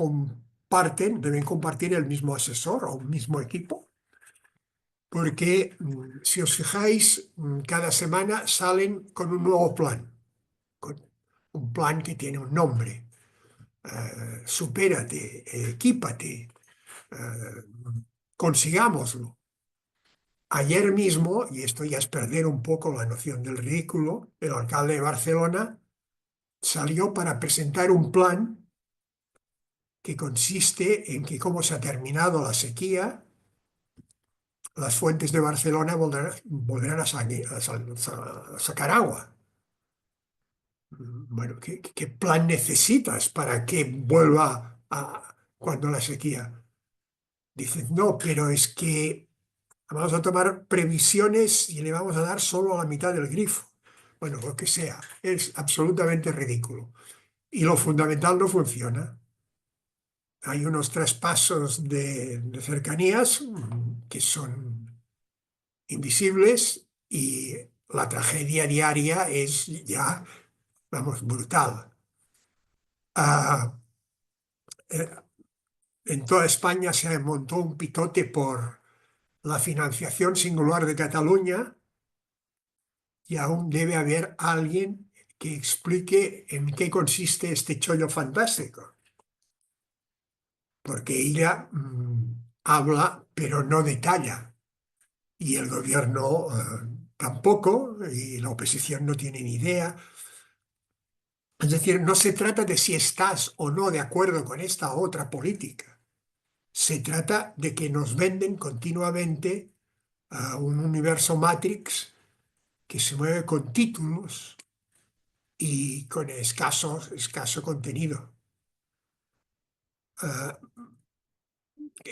deben compartir el mismo asesor o un mismo equipo, porque si os fijáis, cada semana salen con un nuevo plan, con un plan que tiene un nombre. Supérate, equípate, consigámoslo. Ayer mismo, y esto ya es perder un poco la noción del ridículo, el alcalde de Barcelona salió para presentar un plan que consiste en que, como se ha terminado la sequía, las fuentes de Barcelona volverán a sacar agua. Bueno, ¿qué plan necesitas para que vuelva cuando la sequía? Dicen, no, pero es que vamos a tomar previsiones y le vamos a dar solo la mitad del grifo. Bueno, lo que sea, es absolutamente ridículo. Y lo fundamental no funciona. Hay unos traspasos de cercanías que son invisibles y la tragedia diaria es ya, vamos, brutal. Eh, en toda España se montó un pitote por la financiación singular de Cataluña y aún debe haber alguien que explique en qué consiste este chollo fantástico. Porque ella habla, pero no detalla. Y el gobierno tampoco, y la oposición no tiene ni idea. Es decir, no se trata de si estás o no de acuerdo con esta u otra política. Se trata de que nos venden continuamente un universo Matrix que se mueve con títulos y con escaso contenido.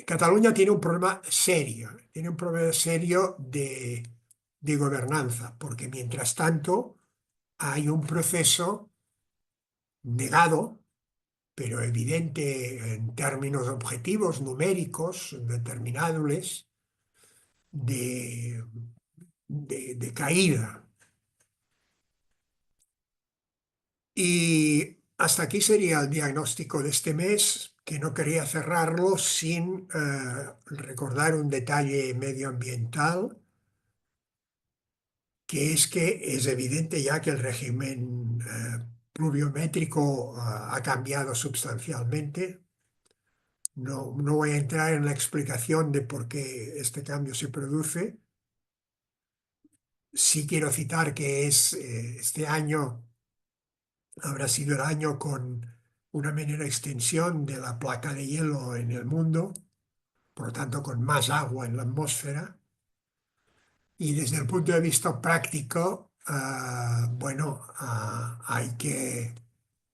Cataluña tiene un problema serio, de gobernanza, porque mientras tanto hay un proceso negado, pero evidente en términos objetivos, numéricos, determinables, de, de caída. Y hasta aquí sería el diagnóstico de este mes, que no quería cerrarlo sin recordar un detalle medioambiental, que es evidente ya que el régimen pluviométrico ha cambiado sustancialmente. No voy a entrar en la explicación de por qué este cambio se produce. Sí quiero citar que este año habrá sido el año con una menor extensión de la placa de hielo en el mundo, por lo tanto con más agua en la atmósfera. Y desde el punto de vista práctico, hay que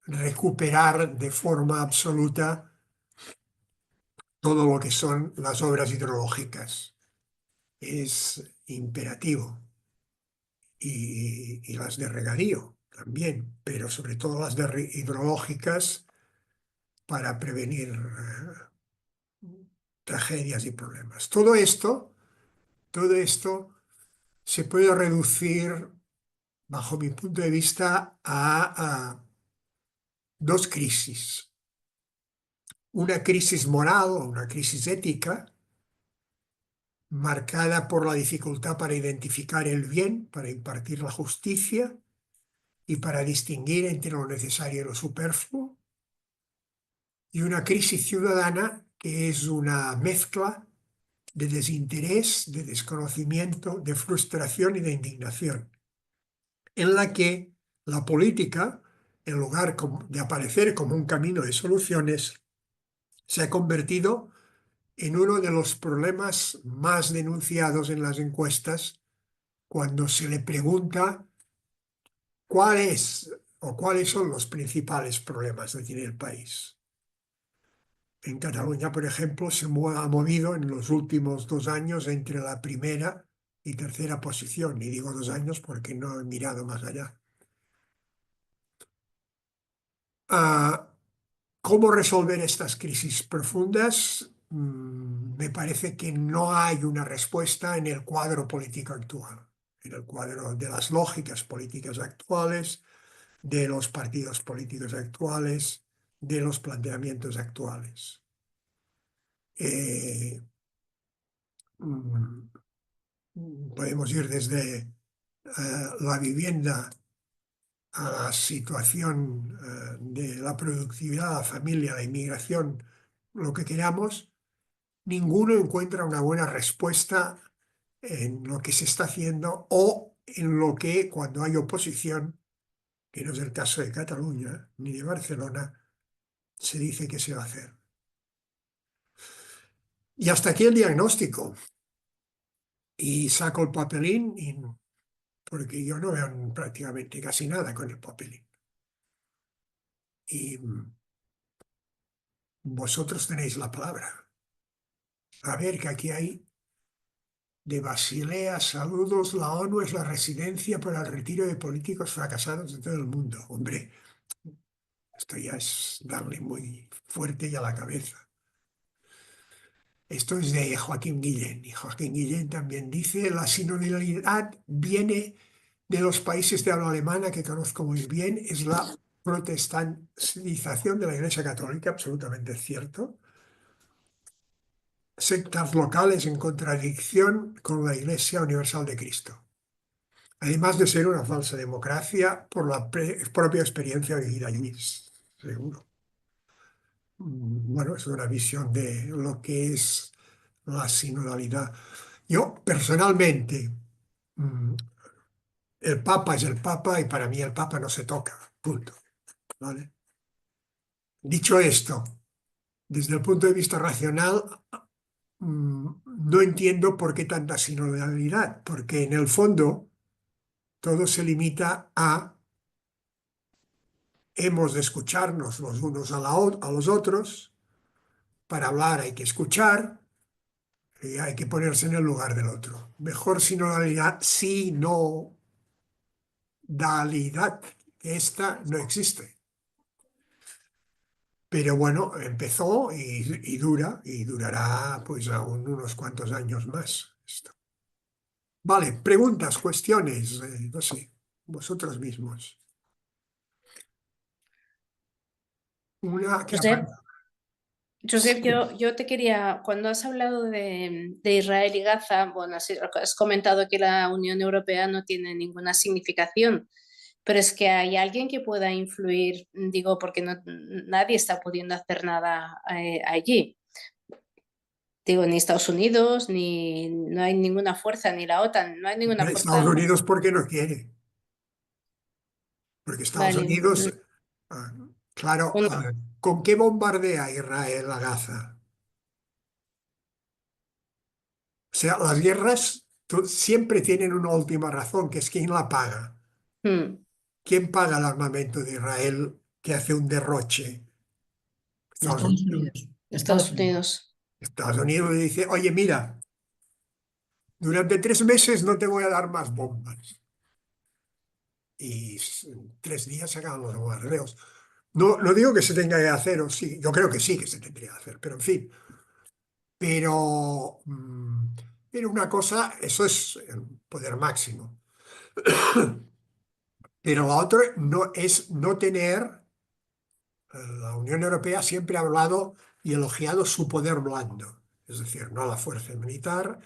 recuperar de forma absoluta todo lo que son las obras hidrológicas. Es imperativo. Y las de regadío también, pero sobre todo las de hidrológicas para prevenir tragedias y problemas. Todo esto se puede reducir, bajo mi punto de vista, a dos crisis. Una crisis moral o una crisis ética, marcada por la dificultad para identificar el bien, para impartir la justicia y para distinguir entre lo necesario y lo superfluo. Y una crisis ciudadana que es una mezcla de desinterés, de desconocimiento, de frustración y de indignación, en la que la política, en lugar de aparecer como un camino de soluciones, se ha convertido en uno de los problemas más denunciados en las encuestas cuando se le pregunta cuáles son los principales problemas que tiene el país. En Cataluña, por ejemplo, ha movido en los últimos 2 años entre la primera y tercera posición. Y digo 2 años porque no he mirado más allá. ¿Cómo resolver estas crisis profundas? Me parece que no hay una respuesta en el cuadro político actual, en el cuadro de las lógicas políticas actuales, de los partidos políticos actuales, de los planteamientos actuales. Podemos ir desde la vivienda a la situación de la productividad, la familia, la inmigración, lo que queramos. Ninguno encuentra una buena respuesta en lo que se está haciendo o en lo que, cuando hay oposición, que no es el caso de Cataluña ni de Barcelona, se dice que se va a hacer. Y hasta aquí el diagnóstico. Y saco el papelín, porque yo no veo prácticamente casi nada con el papelín. Y vosotros tenéis la palabra. A ver, que aquí hay de Basilea, saludos, la ONU es la residencia para el retiro de políticos fracasados de todo el mundo. Hombre, esto ya es darle muy fuerte ya a la cabeza. Esto es de Joaquín Guillén, y Joaquín Guillén también dice: la sinodalidad viene de los países de habla alemana que conozco muy bien, es la protestantización de la Iglesia Católica, absolutamente cierto. Sectas locales en contradicción con la Iglesia Universal de Cristo. Además de ser una falsa democracia por la propia experiencia vivida allí, seguro. Bueno, es una visión de lo que es la sinodalidad. Yo, personalmente, el Papa es el Papa y para mí el Papa no se toca, punto. ¿Vale? Dicho esto, desde el punto de vista racional, no entiendo por qué tanta sinodalidad, porque en el fondo Todo se limita a hemos de escucharnos los unos a los otros. Para hablar hay que escuchar y hay que ponerse en el lugar del otro. Mejor sinodalidad que esta no existe. Pero bueno, empezó y dura y durará pues aún unos cuantos años más esto. Vale, preguntas, cuestiones, no sé, vosotros mismos. Una que Josep, aparece. Josep, Sí, yo te quería, cuando has hablado de Israel y Gaza, bueno, has comentado que la Unión Europea no tiene ninguna significación, pero es que hay alguien que pueda influir, digo, porque nadie está pudiendo hacer nada allí. Digo, ni Estados Unidos, ni no hay ninguna fuerza, ni la OTAN, no hay ninguna Estados fuerza. Unidos porque no quiere. Porque Estados Vale, Unidos, ah, claro, ¿con qué bombardea Israel a Gaza? O sea, las guerras siempre tienen una última razón, que es quién la paga. mm, ¿Quién paga el armamento de Israel que hace un derroche? Estados Estados Unidos. Unidos. Estados Unidos. Estados Unidos le dice, oye, mira, durante 3 meses no te voy a dar más bombas. Y en 3 días se acaban los bombardeos. No, no digo que se tenga que hacer, o sí, yo creo que sí que se tendría que hacer, pero en fin. Pero, pero una cosa, eso es el poder máximo. Pero la otra no, es no tener, la Unión Europea siempre ha hablado y elogiado su poder blando, es decir, no la fuerza militar,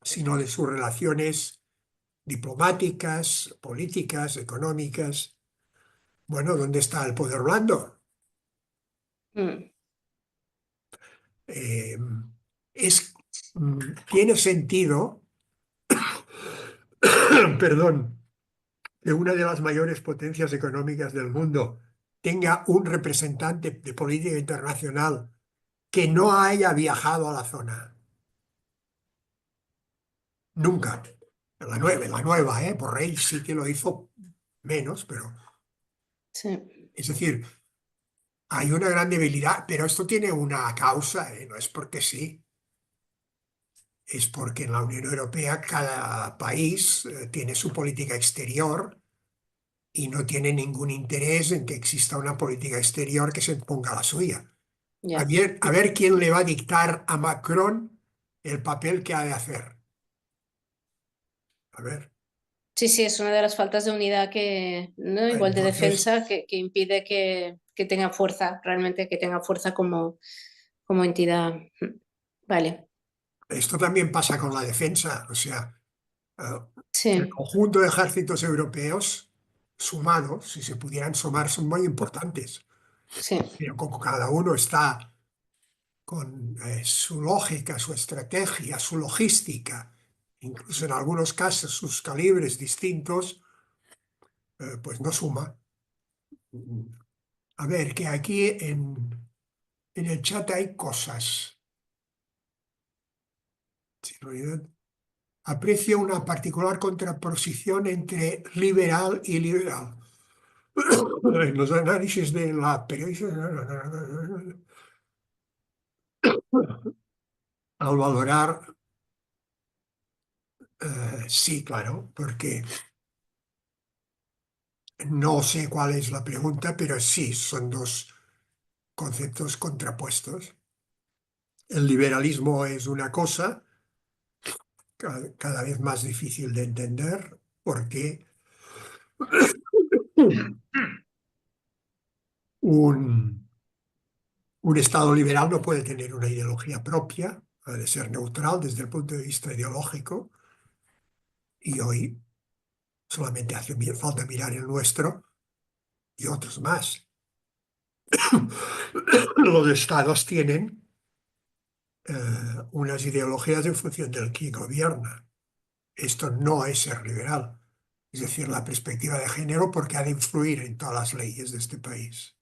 sino de sus relaciones diplomáticas, políticas, económicas. Bueno, ¿dónde está el poder blando? Mm, Eh, es, tiene sentido, perdón, que una de las mayores potencias económicas del mundo tenga un representante de política internacional que no haya viajado a la zona. Nunca. La nueva, Borrell sí que lo hizo menos, pero sí, es decir, hay una gran debilidad, pero esto tiene una causa, no es porque sí. Es porque en la Unión Europea cada país tiene su política exterior y no tiene ningún interés en que exista una política exterior que se imponga la suya. ya. A ver quién le va a dictar a Macron el papel que ha de hacer. A ver. Sí, sí, es una de las faltas de unidad que, ¿no? Igual de Entonces, defensa que impide que tenga fuerza, realmente que tenga fuerza como entidad. Vale, esto también pasa con la defensa. O sea, eh, el sí, conjunto de ejércitos europeos sumados, si se pudieran sumar, son muy importantes. sí, Pero como cada uno está con su lógica, su estrategia, su logística, incluso en algunos casos sus calibres distintos, pues no suma. A ver, que aquí en el chat hay cosas. Sí, en realidad, aprecio una particular contraposición entre liberal y liberal. En los análisis de la periodista, al valorar, sí, claro, porque no sé cuál es la pregunta, pero sí, son dos conceptos contrapuestos. El liberalismo es una cosa cada vez más difícil de entender porque un, un Estado liberal no puede tener una ideología propia, ha de ser neutral desde el punto de vista ideológico y hoy solamente hace falta mirar el nuestro y otros más. Los estados tienen eh, unas ideologías en función del que gobierna. Esto no es ser liberal. Es decir, la perspectiva de género porque ha de influir en todas las leyes de este país.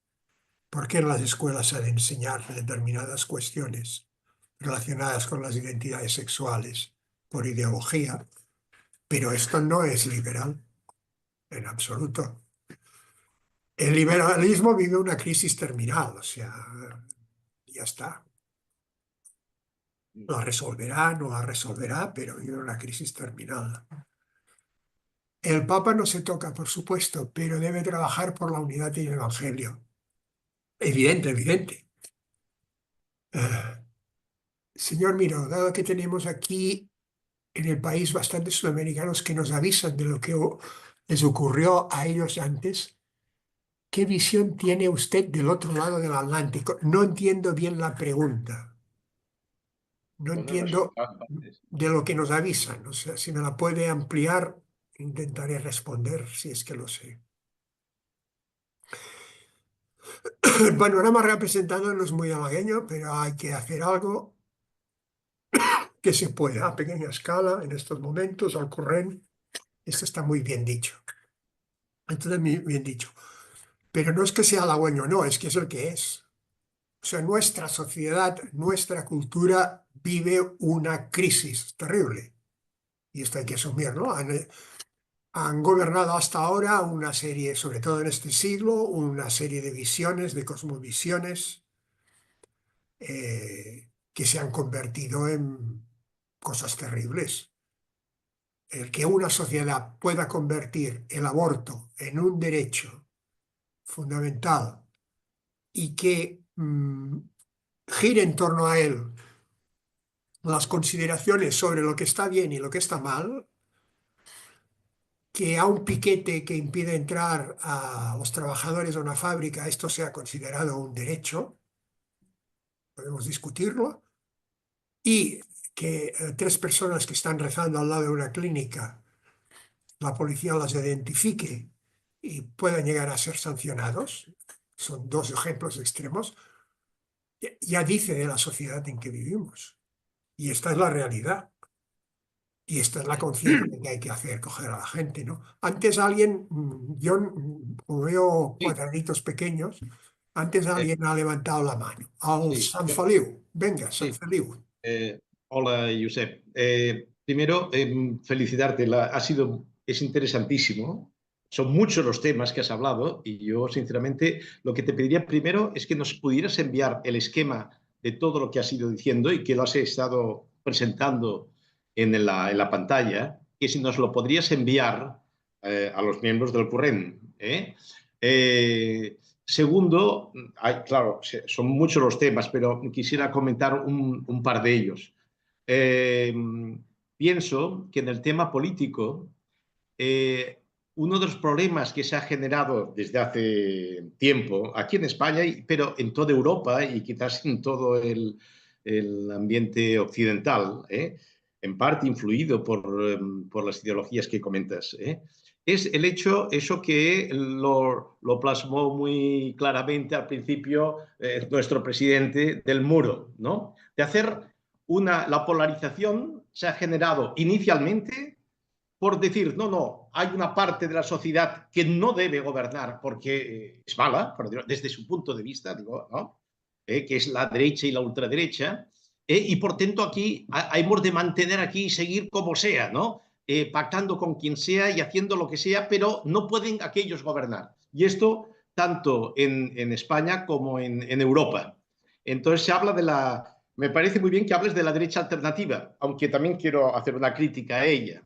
Porque en las escuelas se ha de enseñar determinadas cuestiones relacionadas con las identidades sexuales por ideología. Pero esto no es liberal, en absoluto. El liberalismo vive una crisis terminal, o sea, ya está. La resolverá, no la resolverá, pero vive una crisis terminal. El Papa no se toca, por supuesto, pero debe trabajar por la unidad del Evangelio. Evidente, evidente. Señor Miro, dado que tenemos aquí en el país bastantes sudamericanos que nos avisan de lo que les ocurrió a ellos antes, ¿qué visión tiene usted del otro lado del Atlántico? No entiendo bien la pregunta. No Bueno, no entiendo sé. de lo que nos avisan. O sea, si me la puede ampliar, intentaré responder si es que lo sé. El panorama representado no es muy halagüeño, pero hay que hacer algo que se pueda a pequeña escala en estos momentos, al correr. Esto está muy bien dicho. Esto está muy bien dicho. Pero no es que sea halagüeño, no, es que es el que es. O sea, nuestra sociedad, nuestra cultura vive una crisis terrible. Y esto hay que asumirlo. Han gobernado hasta ahora una serie, sobre todo en este siglo, una serie de visiones, de cosmovisiones, que se han convertido en cosas terribles. El que una sociedad pueda convertir el aborto en un derecho fundamental y que gire en torno a él las consideraciones sobre lo que está bien y lo que está mal, que a un piquete que impide entrar a los trabajadores a una fábrica esto sea considerado un derecho, podemos discutirlo, y que tres personas que están rezando al lado de una clínica, la policía las identifique y puedan llegar a ser sancionados, son dos ejemplos extremos, ya dice de la sociedad en que vivimos. Y esta es la realidad. Y esta es la conciencia que hay que hacer, coger a la gente, ¿no? Antes alguien, yo como veo Sí, cuadraditos pequeños, antes eh, alguien ha levantado la mano. Al sí, Sant Feliu. Venga, Sant sí. Feliu. Hola, Josep. Primero, felicitarte. Es interesantísimo. Son muchos los temas que has hablado y yo, sinceramente, lo que te pediría primero es que nos pudieras enviar el esquema de todo lo que has ido diciendo y que lo has estado presentando en la pantalla, que si nos lo podrías enviar a los miembros del CURREN. Segundo, claro, son muchos los temas, pero quisiera comentar un par de ellos. Eh, Pienso que en el tema político, uno de los problemas que se ha generado desde hace tiempo aquí en España, pero en toda Europa y quizás en todo el ambiente occidental, en parte influido por las ideologías que comentas, es el hecho, eso que lo plasmó muy claramente al principio nuestro presidente del muro, ¿no? De hacer la polarización se ha generado inicialmente por decir, no, no, hay una parte de la sociedad que no debe gobernar porque es mala, desde su punto de vista, digo, ¿no? Que es la derecha y la ultraderecha, y por tanto aquí hemos de mantener aquí y seguir como sea, ¿no? Pactando con quien sea y haciendo lo que sea, pero no pueden aquellos gobernar. Y esto tanto en España como en Europa. Entonces se habla de la... Me parece muy bien que hables de la derecha alternativa, aunque también quiero hacer una crítica a ella,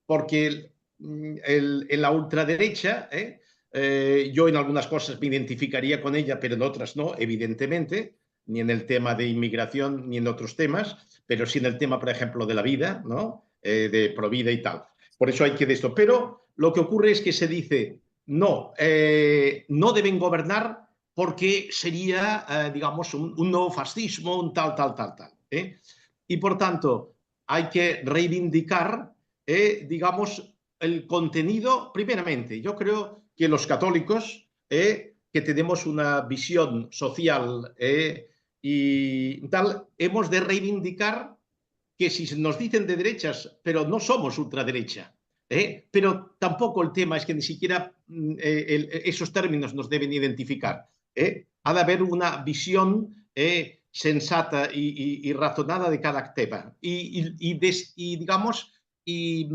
porque en la ultraderecha, yo en algunas cosas me identificaría con ella, pero en otras no, evidentemente, ni en el tema de inmigración ni en otros temas, pero sí en el tema, por ejemplo, de la vida, ¿no? De provida y tal. Por eso hay que de esto. Pero lo que ocurre es que se dice, no, no deben gobernar porque sería, digamos, un nuevo fascismo, un tal, tal, tal, tal. Y por tanto, hay que reivindicar, digamos, el contenido, primeramente. Yo creo que los católicos, que tenemos una visión social y tal, hemos de reivindicar que si nos dicen de derechas, pero no somos ultraderecha, pero tampoco el tema es que ni siquiera esos términos nos deben identificar. Ha de haber una visión sensata y razonada de cada tema digamos, y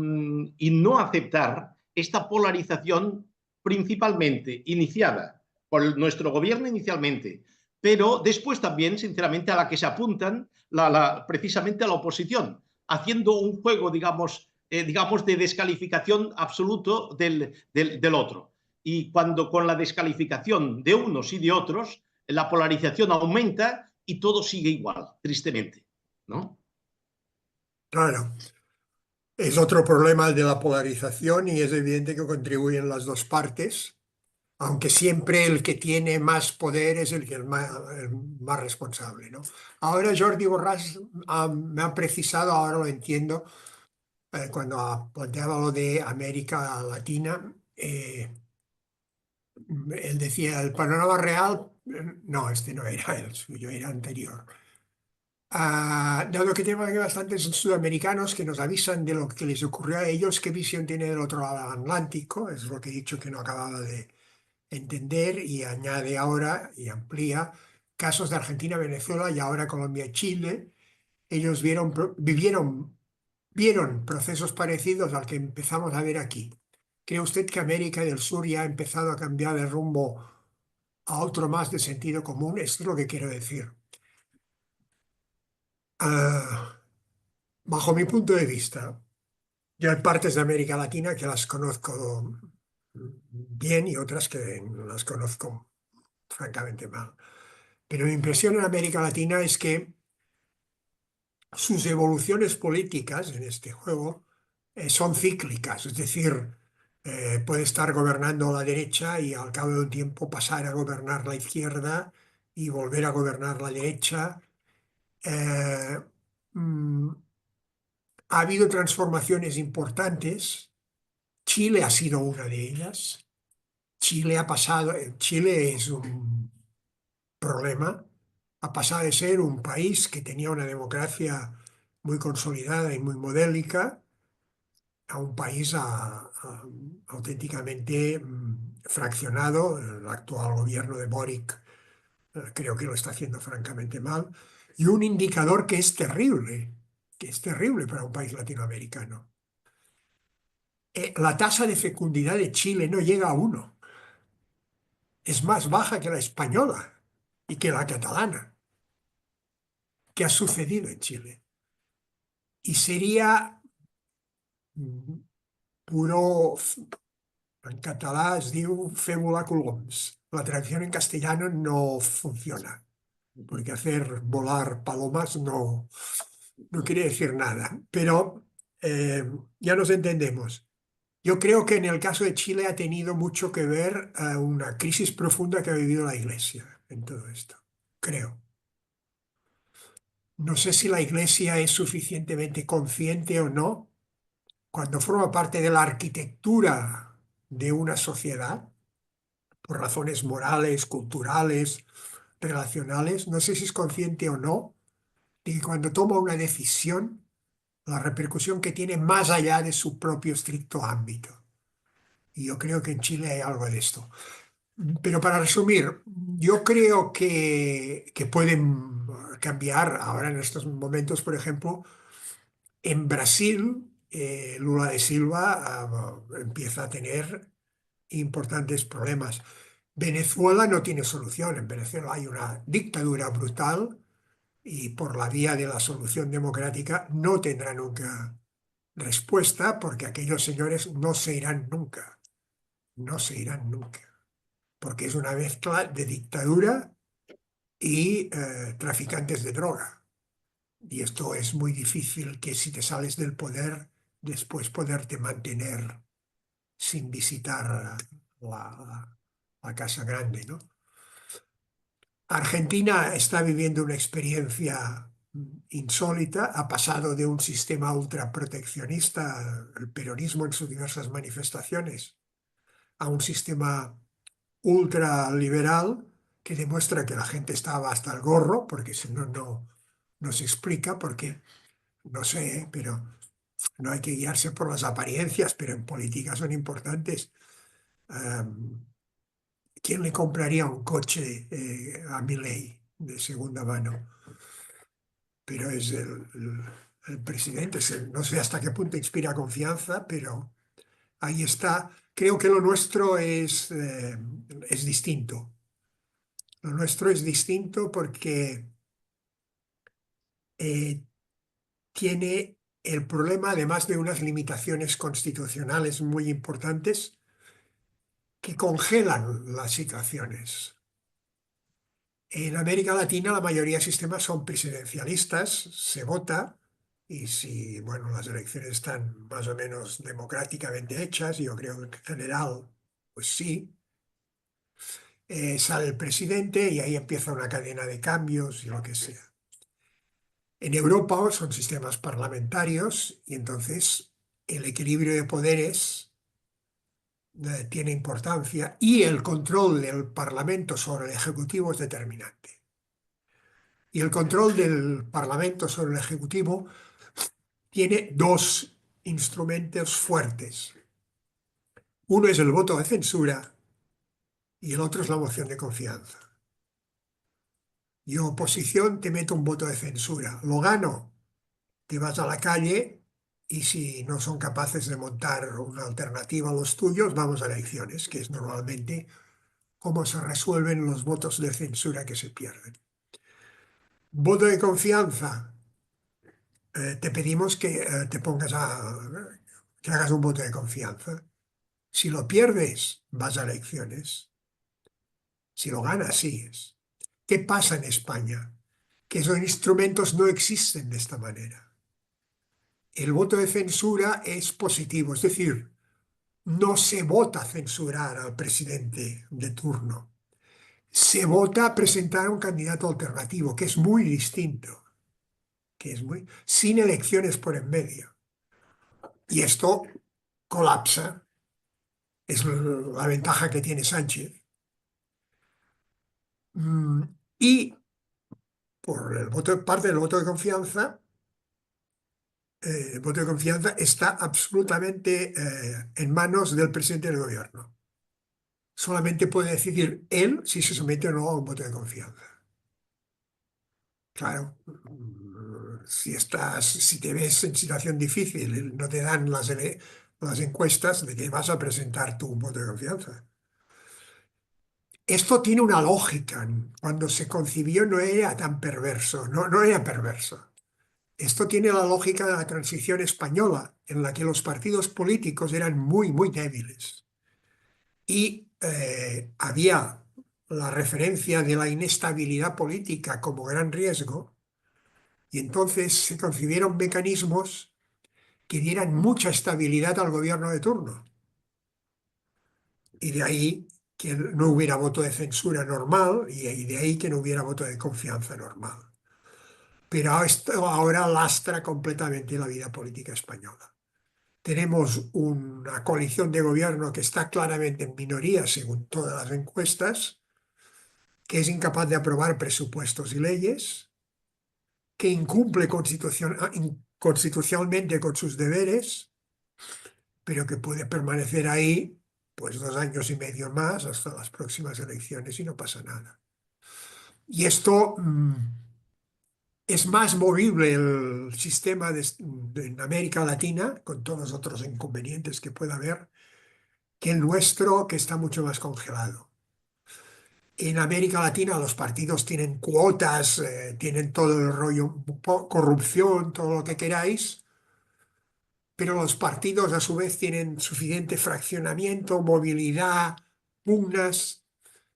no aceptar esta polarización principalmente iniciada por nuestro gobierno inicialmente, pero después también, sinceramente, a la que se apuntan precisamente a la oposición, haciendo un juego, digamos, de descalificación absoluto del otro. Y cuando con la descalificación de unos y de otros, la polarización aumenta y todo sigue igual, tristemente, ¿no? Claro, es otro problema el de la polarización y es evidente que contribuyen las dos partes, aunque siempre el que tiene más poder es el más responsable, ¿no? Ahora Jordi Borràs me ha precisado, ahora lo entiendo, cuando planteaba lo de América Latina, él decía, el panorama real, no, este no era el suyo, era anterior. Dado que tenemos aquí bastantes sudamericanos que nos avisan de lo que les ocurrió a ellos, qué visión tiene del otro lado del Atlántico, es lo que he dicho que no acababa de entender, y añade ahora y amplía casos de Argentina, Venezuela y ahora Colombia y Chile. Ellos vieron procesos parecidos al que empezamos a ver aquí. ¿Cree usted que América del Sur ya ha empezado a cambiar de rumbo a otro más de sentido común? Esto es lo que quiero decir. Bajo mi punto de vista, yo hay partes de América Latina que las conozco bien y otras que las conozco francamente mal. Pero mi impresión en América Latina es que sus evoluciones políticas en este juego son cíclicas, es decir, puede estar gobernando la derecha y al cabo de un tiempo pasar a gobernar la izquierda y volver a gobernar la derecha. Eh, mm, ha habido transformaciones importantes. Chile ha sido una de ellas. Chile es un problema. Ha pasado de ser un país que tenía una democracia muy consolidada y muy modélica a un país auténticamente fraccionado. El actual gobierno de Boric creo que lo está haciendo francamente mal. Y un indicador que es terrible para un país latinoamericano. La tasa de fecundidad de Chile no llega a 1. Es más baja que la española y que la catalana. ¿Qué ha sucedido en Chile? Y sería puro, en català es diu fer volar coloms. La traducción en castellano no funciona, porque hacer volar palomas no quiere decir nada. Pero ya nos entendemos. Yo creo que en el caso de Chile ha tenido mucho que ver una crisis profunda que ha vivido la Iglesia en todo esto. Creo. No sé si la Iglesia es suficientemente consciente o no cuando forma parte de la arquitectura de una sociedad, por razones morales, culturales, relacionales. No sé si es consciente o no de que cuando toma una decisión, la repercusión que tiene más allá de su propio estricto ámbito. Y yo creo que en Chile hay algo de esto. Pero para resumir, yo creo que pueden cambiar ahora en estos momentos, por ejemplo, en Brasil, Lula de Silva empieza a tener importantes problemas. Venezuela no tiene solución. En Venezuela hay una dictadura brutal y por la vía de la solución democrática no tendrá nunca respuesta porque aquellos señores no se irán nunca. No se irán nunca. Porque es una mezcla de dictadura y traficantes de droga. Y esto es muy difícil que si te sales del poder, después poderte mantener sin visitar la Casa Grande, ¿no? Argentina está viviendo una experiencia insólita, ha pasado de un sistema ultraproteccionista, el peronismo en sus diversas manifestaciones, a un sistema ultraliberal que demuestra que la gente estaba hasta el gorro, porque si no se explica, porque no sé, pero no hay que guiarse por las apariencias, pero en política son importantes. ¿Quién le compraría un coche a Milei de segunda mano? pero es el presidente. No sé hasta qué punto inspira confianza, pero ahí está. Creo que lo nuestro es distinto. Lo nuestro es distinto porque tiene el problema, además de unas limitaciones constitucionales muy importantes, que congelan las situaciones. En América Latina la mayoría de sistemas son presidencialistas, se vota y si, bueno, las elecciones están más o menos democráticamente hechas, yo creo que en general, pues sí, sale el presidente y ahí empieza una cadena de cambios y lo que sea. En Europa son sistemas parlamentarios y entonces el equilibrio de poderes tiene importancia y el control del Parlamento sobre el Ejecutivo es determinante. Y el control del Parlamento sobre el Ejecutivo tiene dos instrumentos fuertes. Uno es el voto de censura y el otro es la moción de confianza. Yo, oposición, te meto un voto de censura. Lo gano, te vas a la calle y si no son capaces de montar una alternativa a los tuyos, vamos a elecciones, que es normalmente cómo se resuelven los votos de censura que se pierden. Voto de confianza. Te pedimos que te pongas que hagas un voto de confianza. Si lo pierdes, vas a elecciones. Si lo ganas, sigues. ¿Qué pasa en España? Que esos instrumentos no existen de esta manera. El voto de censura es positivo, es decir, no se vota a censurar al presidente de turno. Se vota a presentar un candidato alternativo, que es muy distinto, sin elecciones por en medio. Y esto colapsa. Es la ventaja que tiene Sánchez. Y por parte del voto de confianza, el voto de confianza está absolutamente en manos del presidente del gobierno. Solamente puede decidir él si se somete o no a un voto de confianza. Claro, si te ves en situación difícil, no te dan las encuestas de que vas a presentar tú un voto de confianza. Esto tiene una lógica. Cuando se concibió no era tan perverso, no era perverso. Esto tiene la lógica de la transición española, en la que los partidos políticos eran muy, muy débiles. Y había la referencia de la inestabilidad política como gran riesgo, y entonces se concibieron mecanismos que dieran mucha estabilidad al gobierno de turno. Y de ahí que no hubiera voto de censura normal y de ahí que no hubiera voto de confianza normal. Pero esto ahora lastra completamente la vida política española. Tenemos una coalición de gobierno que está claramente en minoría, según todas las encuestas, que es incapaz de aprobar presupuestos y leyes, que incumple constitucionalmente con sus deberes, pero que puede permanecer ahí pues 2 años y medio más hasta las próximas elecciones y no pasa nada. Y esto es más movible el sistema en América Latina, con todos los otros inconvenientes que pueda haber, que el nuestro, que está mucho más congelado. En América Latina los partidos tienen cuotas, tienen todo el rollo, corrupción, todo lo que queráis, pero los partidos a su vez tienen suficiente fraccionamiento, movilidad, pugnas,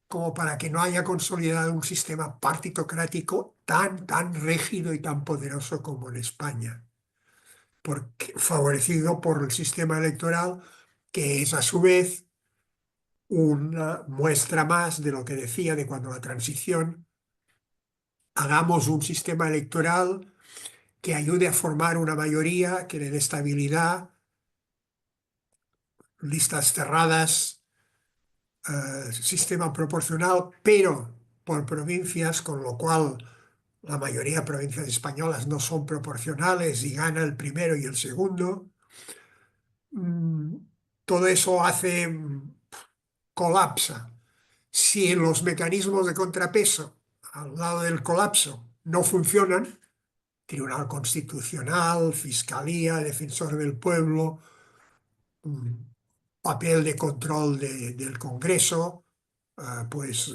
como para que no haya consolidado un sistema partitocrático tan rígido y tan poderoso como en España, favorecido por el sistema electoral, que es a su vez una muestra más de lo que decía de cuando la transición, hagamos un sistema electoral que ayude a formar una mayoría, que le dé estabilidad, listas cerradas, sistema proporcional, pero por provincias, con lo cual la mayoría de provincias españolas no son proporcionales y gana el primero y el segundo. Todo eso colapsa. Si los mecanismos de contrapeso al lado del colapso no funcionan, Tribunal Constitucional, Fiscalía, Defensor del Pueblo, papel de control del Congreso, pues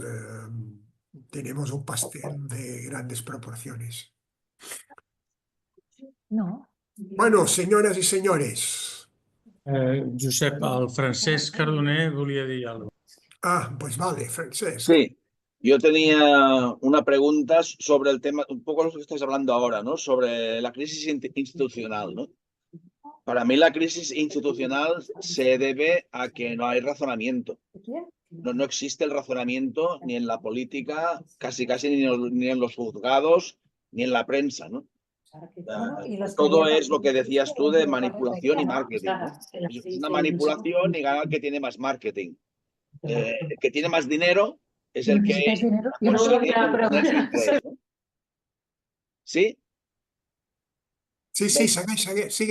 tenemos un pastel de grandes proporciones. No. Bueno, señoras y señores. Josep, el Francesc Cardoner volia dir alguna cosa. Pues vale, Francesc. Sí, yo tenía una pregunta sobre el tema, un poco lo que estáis hablando ahora, ¿no? Sobre la crisis institucional, ¿no? Para mí la crisis institucional se debe a que no hay razonamiento. No existe el razonamiento ni en la política, casi ni en los juzgados, ni en la prensa, ¿no? Todo es lo que decías tú de manipulación y marketing, ¿no? Es una manipulación y gana el que tiene más marketing. El que tiene más dinero es el que consigue imponer su interés, ¿no? ¿Sí? Sí,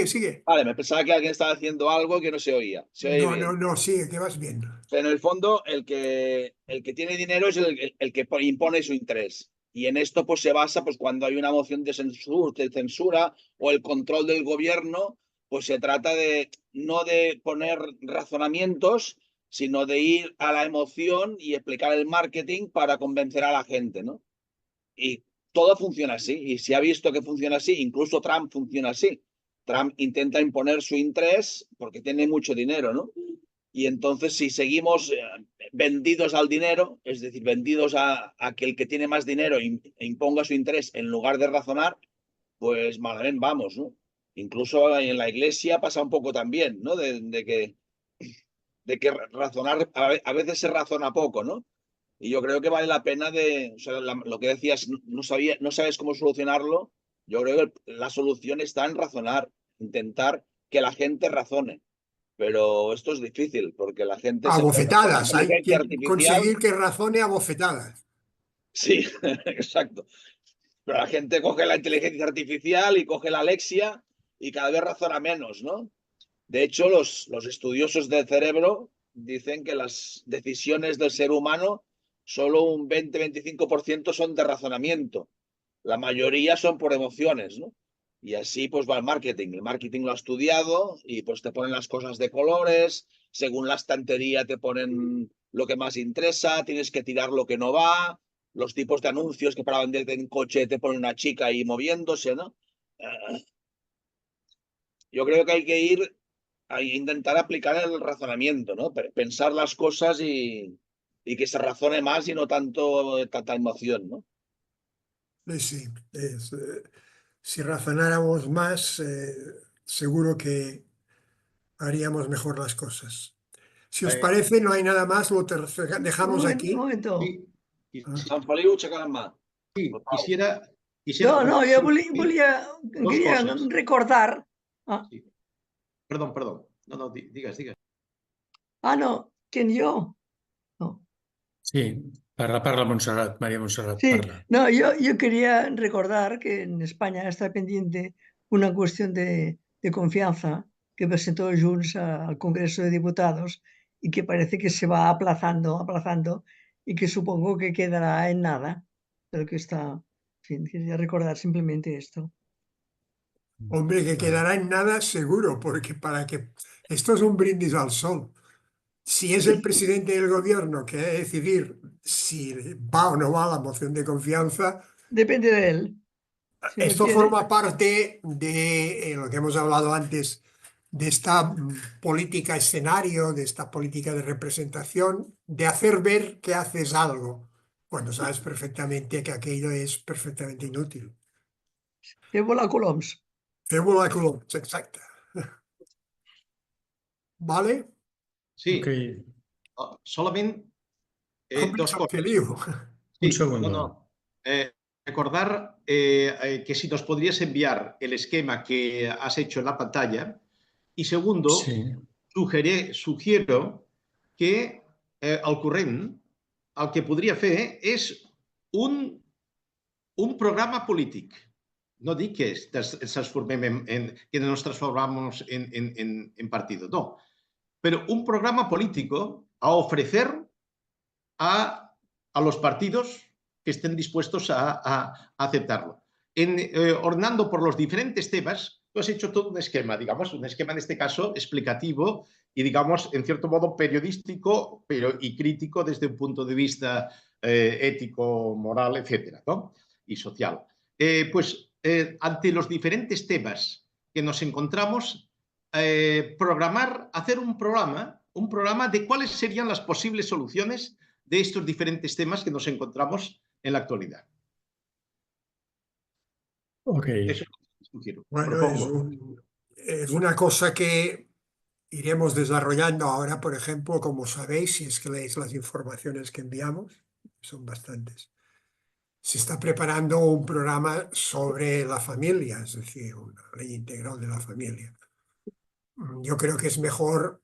sigue. Vale, me pensaba que alguien estaba haciendo algo que no se oía. Se oye bien. No, sigue, que vas bien. En el fondo, el que tiene dinero es el que impone su interés. Y en esto pues se basa pues cuando hay una moción de censura o el control del gobierno, pues se trata de no de poner razonamientos, sino de ir a la emoción y explicar el marketing para convencer a la gente, ¿no? Y todo funciona así, y se ha visto que funciona así, incluso Trump funciona así. Trump intenta imponer su interés porque tiene mucho dinero, ¿no? Y entonces si seguimos vendidos al dinero, es decir, vendidos a que el que tiene más dinero imponga su interés en lugar de razonar, pues malamente vamos, ¿no? Incluso en la iglesia pasa un poco también, ¿no? De que razonar, a veces se razona poco, ¿no? Y yo creo que vale la pena o sea, lo que decías, no sabes cómo solucionarlo. Yo creo que la solución está en razonar, intentar que la gente razone. Pero esto es difícil porque la gente A bofetadas, la hay que inteligencia artificial. conseguir que razone a bofetadas. Sí, exacto. Pero la gente coge la inteligencia artificial y coge la Alexia y cada vez razona menos, ¿no? De hecho, los estudiosos del cerebro dicen que las decisiones del ser humano solo un 20-25% son de razonamiento. La mayoría son por emociones, ¿no? Y así pues va el marketing. El marketing lo ha estudiado y pues te ponen las cosas de colores, según la estantería te ponen lo que más interesa, tienes que tirar lo que no va, los tipos de anuncios que para venderte en coche te ponen una chica ahí moviéndose, ¿no? Yo creo que hay que ir a intentar aplicar el razonamiento, ¿no? Pensar las cosas y que se razone más y no tanta emoción, ¿no? Sí, si razonáramos más, seguro que haríamos mejor las cosas. Si os parece, no hay nada más, lo dejamos aquí. Un momento. Sant Feliu aixecant mà. Sí, quisiera No, yo quería recordar. Sí. Perdón. No, digas. No, ¿quién yo? No. Sí, parla Montserrat, María Montserrat, Sí, parla. no, yo quería recordar que en España está pendiente una cuestión de confianza que presentó Junts al Congreso de Diputados y que parece que se va aplazando y que supongo que quedará en nada. Pero que está, en fin, quería recordar simplemente esto. Hombre, que quedará en nada seguro, porque esto es un brindis al sol. Si es el presidente del gobierno que ha de decidir si va o no va la moción de confianza, Depende de él. Si esto no forma parte de lo que hemos hablado antes, de esta política escenario, de esta política de representación, de hacer ver que haces algo, cuando sabes perfectamente que aquello es perfectamente inútil. Fer volar coloms. Fer volar coloms, exacte. ¿Vale? Sí, Okay. solamente Hombre, dos Sant cosas. Feliu. Sí, Un segundo. Recordar que si nos podrías enviar el esquema que has hecho en la pantalla. Y segundo, Sí. sugiero que al corrent el que podria fer és un programa polític. No dic que que nos transformamos en partido, no. Pero un programa político a ofrecer a los partidos que estén dispuestos a aceptarlo. ordenando por los diferentes temas, tú has hecho todo un esquema, digamos, un esquema en este caso explicativo y, digamos, en cierto modo periodístico y crítico desde un punto de vista ético, moral, etcétera, ¿no? Y social. Ante los diferentes temas que nos encontramos, hacer un programa de cuáles serían las posibles soluciones de estos diferentes temas que nos encontramos en la actualidad. Ok. Eso quiero, Bueno, propongo. es una cosa que iremos desarrollando ahora, por ejemplo, como sabéis, si es que leéis las informaciones que enviamos, son bastantes. Se está preparando un programa sobre la familia, es decir, una ley integral de la familia. Yo creo que es mejor,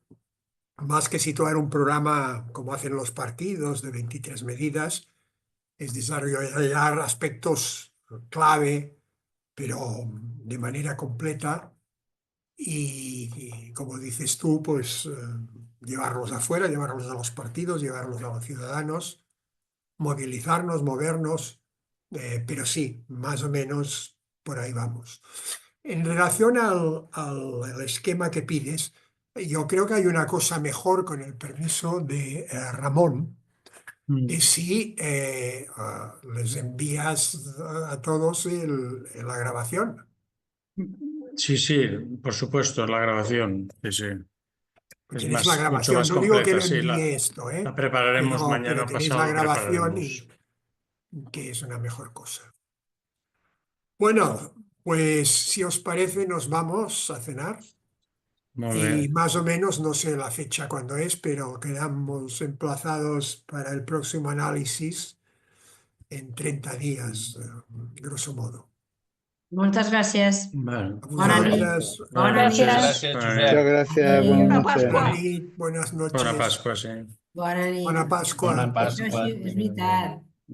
más que situar un programa como hacen los partidos de 23 medidas, es desarrollar aspectos clave, pero de manera completa y como dices tú, pues llevarlos afuera, llevarlos a los partidos, llevarlos a los ciudadanos, movilizarnos, movernos, pero sí, más o menos por ahí vamos. En relación al esquema que pides, yo creo que hay una cosa mejor, con el permiso de Ramón, que si les envías a todos la grabación. Sí, sí, por supuesto, la grabación. Sí, sí. Es Tenéis la mucho grabación, más no digo que completa. lo Sí, envíe esto, la prepararemos pero mañana o tenéis pasado. la La grabación prepararemos. y que es una mejor cosa. Bueno, pues si os parece nos vamos a cenar Molt y bé. más o menos, no sé la fecha cuándo es, pero quedamos emplazados para el próximo análisis en 30 días, grosso modo. Moltes gràcies. Vale. Bona nit. Vosotras, Bona nit. Gracias. Gràcies, Bona Josep. Muchas gracias, Adéu. buenas Buena noches. Pascua. buenas noches, Bona Pasqua, sí. Bona nit. Buena Pascua. Bona No, Pasqua. sí, és veritat.